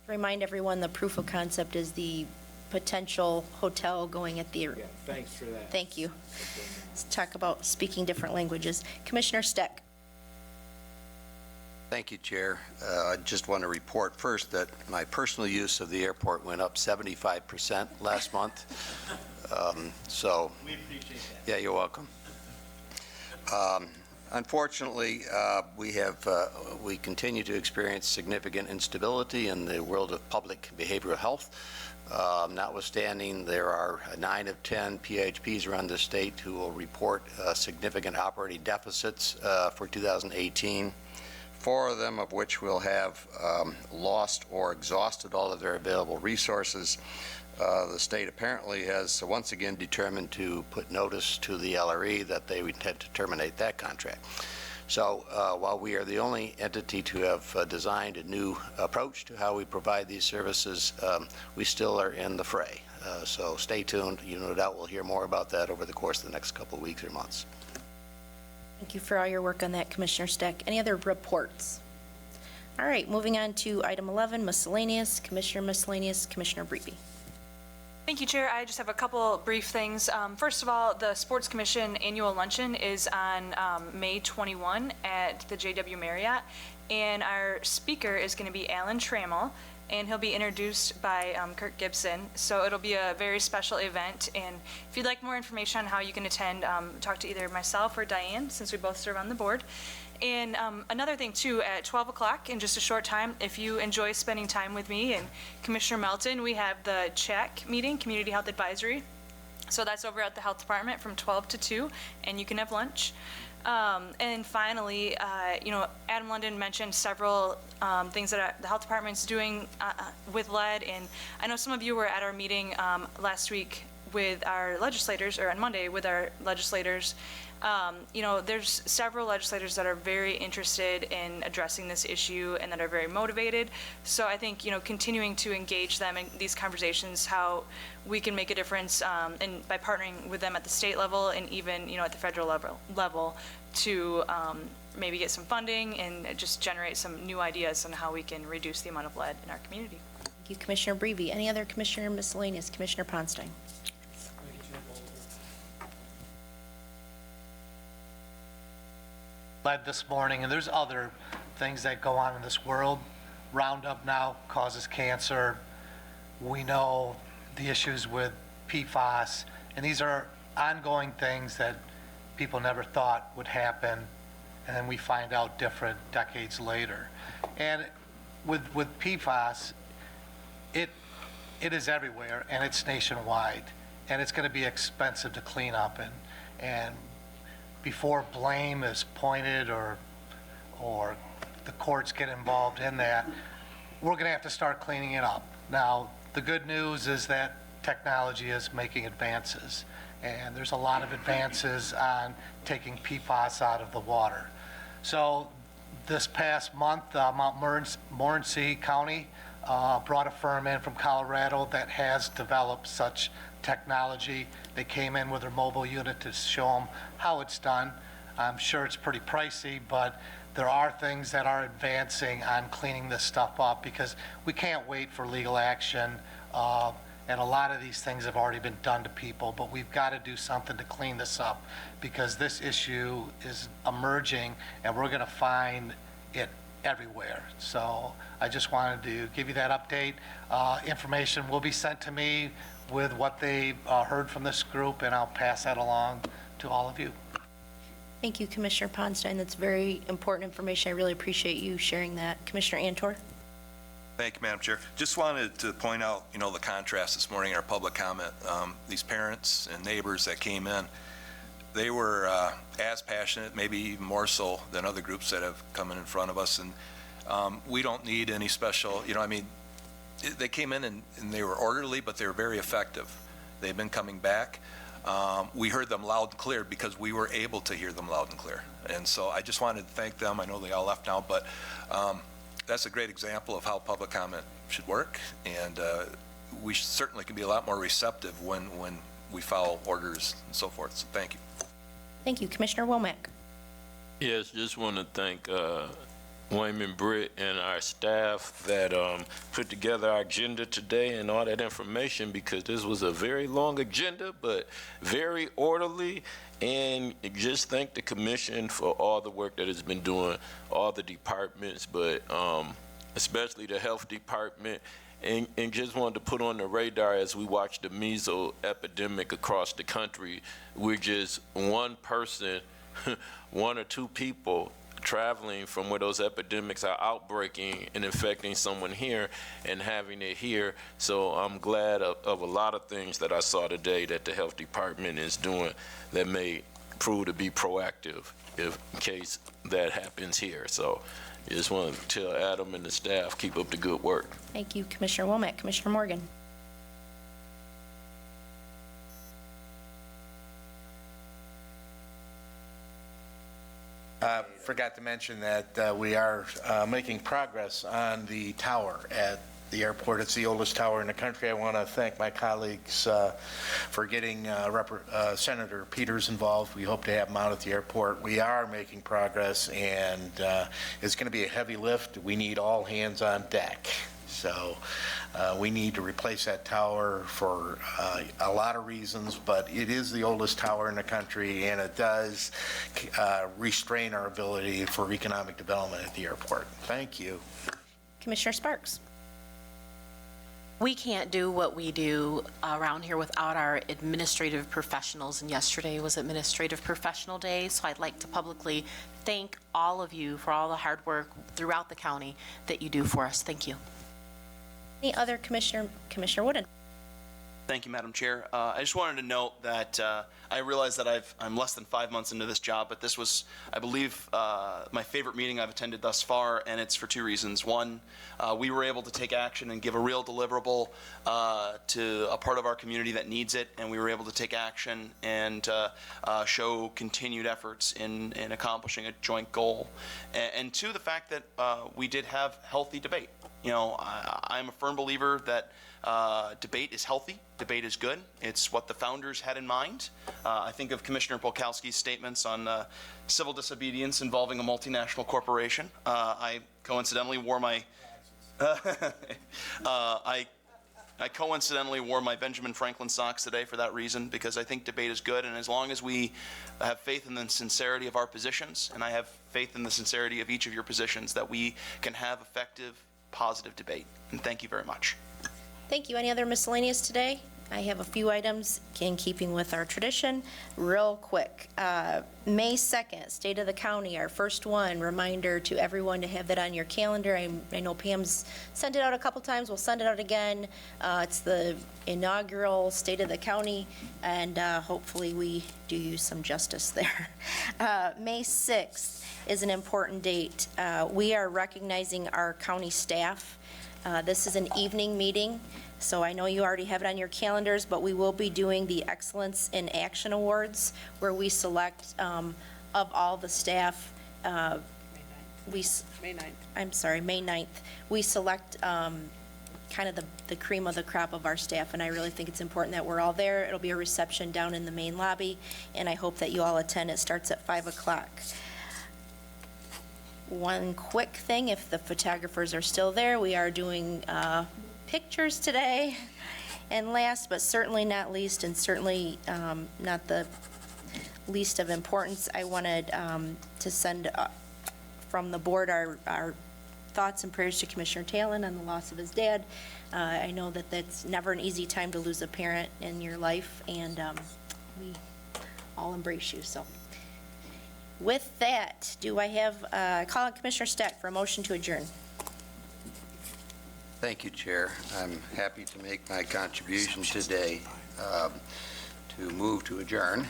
Remind everyone, the proof of concept is the potential hotel going at the... Yeah, thanks for that. Thank you. Let's talk about speaking different languages. Commissioner Steck. Thank you, Chair. I just want to report first that my personal use of the airport went up 75% last month. So we appreciate that. Yeah, you're welcome. Unfortunately, we continue to experience significant instability in the world of public behavioral health. Notwithstanding, there are 9 of 10 PHPs around the state who will report significant operating deficits for 2018. 4 of them of which will have lost or exhausted all of their available resources. The state apparently has once again determined to put notice to the LRE that they intend to terminate that contract. So while we are the only entity to have designed a new approach to how we provide these services, we still are in the fray. So stay tuned. You no doubt will hear more about that over the course of the next couple of weeks or months. Thank you for all your work on that, Commissioner Steck. Any other reports? All right, moving on to item 11, miscellaneous. Commissioner Miscellaneous, Commissioner Breeby. Thank you, Chair. I just have a couple brief things. First of all, the Sports Commission annual luncheon is on May 21 at the JW Marriott, and our speaker is going to be Alan Trammell, and he'll be introduced by Kirk Gibson. So it'll be a very special event, and if you'd like more information on how you can attend, talk to either myself or Diane, since we both serve on the board. And another thing, too, at 12 o'clock in just a short time, if you enjoy spending time with me and Commissioner Melton, we have the CHAC meeting, Community Health Advisory. So that's over at the Health Department from 12 to 2, and you can have lunch. And finally, Adam London mentioned several things that the Health Department's doing with lead, and I know some of you were at our meeting last week with our legislators, or on Monday with our legislators. There's several legislators that are very interested in addressing this issue and that are very motivated. So I think, continuing to engage them in these conversations, how we can make a difference, and by partnering with them at the state level and even, at the federal level to maybe get some funding and just generate some new ideas on how we can reduce the amount of lead in our community. Thank you, Commissioner Breeby. Any other Commissioner Miscellaneous? Commissioner Ponstein. Lead this morning, and there's other things that go on in this world. Roundup now causes cancer. We know the issues with PFAS, and these are ongoing things that people never thought would happen, and then we find out different decades later. And with PFAS, it is everywhere, and it's nationwide, and it's going to be expensive to clean up, and before blame is pointed or the courts get involved in that, we're going to have to start cleaning it up. Now, the good news is that technology is making advances, and there's a lot of advances on taking PFAS out of the water. So this past month, Mount Morenci County brought a firm in from Colorado that has developed such technology. They came in with their mobile unit to show them how it's done. I'm sure it's pretty pricey, but there are things that are advancing on cleaning this stuff up because we can't wait for legal action. And a lot of these things have already been done to people, but we've got to do something to clean this up because this issue is emerging and we're going to find it everywhere. So I just wanted to give you that update. Information will be sent to me with what they heard from this group, and I'll pass that along to all of you. Thank you, Commissioner Ponstein. That's very important information. I really appreciate you sharing that. Commissioner Antor? Thank you, Madam Chair. Just wanted to point out, the contrast this morning in our public comment. These parents and neighbors that came in, they were as passionate, maybe even more so than other groups that have come in front of us. And we don't need any special, they came in and they were orderly, but they were very effective. They've been coming back. We heard them loud and clear because we were able to hear them loud and clear. And so I just wanted to thank them. I know they all left now, but that's a great example of how public comment should work. And we certainly can be a lot more receptive when we follow orders and so forth. So thank you. Thank you. Commissioner Womack? Yes, just want to thank Wayman Britt and our staff that put together our agenda today and all that information, because this was a very long agenda, but very orderly. And just thank the commission for all the work that it's been doing, all the departments, but especially the health department. And just wanted to put on the radar as we watch the measles epidemic across the country. We're just one person, one or two people traveling from where those epidemics are outbreaking and infecting someone here and having it here. So I'm glad of a lot of things that I saw today that the health department is doing that may prove to be proactive in case that happens here. So I just want to tell Adam and the staff, keep up the good work. Thank you, Commissioner Womack. Commissioner Morgan? Forgot to mention that we are making progress on the tower at the airport. It's the oldest tower in the country. I want to thank my colleagues for getting Senator Peters involved. We hope to have him out at the airport. We are making progress, and it's going to be a heavy lift. We need all hands on deck. So we need to replace that tower for a lot of reasons, but it is the oldest tower in the country, and it does restrain our ability for economic development at the airport. Thank you. Commissioner Sparks? We can't do what we do around here without our administrative professionals, and yesterday was Administrative Professional Day, so I'd like to publicly thank all of you for all the hard work throughout the county that you do for us. Thank you. Any other Commissioner Wooden? Thank you, Madam Chair. I just wanted to note that I realize that I'm less than 5 months into this job, but this was, I believe, my favorite meeting I've attended thus far, and it's for two reasons. One, we were able to take action and give a real deliverable to a part of our community that needs it, and we were able to take action and show continued efforts in accomplishing a joint goal. And two, the fact that we did have healthy debate. I'm a firm believer that debate is healthy, debate is good. It's what the founders had in mind. I think of Commissioner Polkowski's statements on civil disobedience involving a multinational corporation. I coincidentally wore my I coincidentally wore my Benjamin Franklin socks today for that reason, because I think debate is good, and as long as we have faith in the sincerity of our positions, and I have faith in the sincerity of each of your positions, that we can have effective, positive debate. And thank you very much. Thank you. Any other miscellaneous today? I have a few items in keeping with our tradition. Real quick, May 2nd, State of the County, our first one. Reminder to everyone to have that on your calendar. I know Pam's sent it out a couple times. We'll send it out again. It's the inaugural State of the County, and hopefully we do you some justice there. May 6th is an important date. We are recognizing our county staff. This is an evening meeting, so I know you already have it on your calendars, but we will be doing the Excellence in Action Awards, where we select of all the staff. May 9th. I'm sorry, May 9th. We select kind of the cream of the crop of our staff, and I really think it's important that we're all there. It'll be a reception down in the main lobby, and I hope that you all attend. It starts at 5 o'clock. One quick thing, if the photographers are still there, we are doing pictures today. And last but certainly not least, and certainly not the least of importance, I wanted to send from the board our thoughts and prayers to Commissioner Talon on the loss of his dad. I know that that's never an easy time to lose a parent in your life, and we all embrace you, so. With that, do I have, call on Commissioner Steck for a motion to adjourn? Thank you, Chair. I'm happy to make my contribution today to move to adjourn,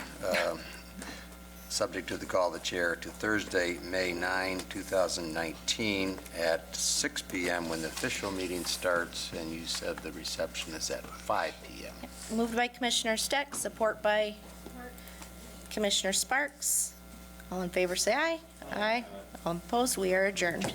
subject to the call of the Chair, to Thursday, May 9, 2019, at 6 p.m. when the official meeting starts, and you said the reception is at 5 p.m. Moved by Commissioner Steck, support by Commissioner Sparks. All in favor, say aye. Aye. All opposed, we are adjourned.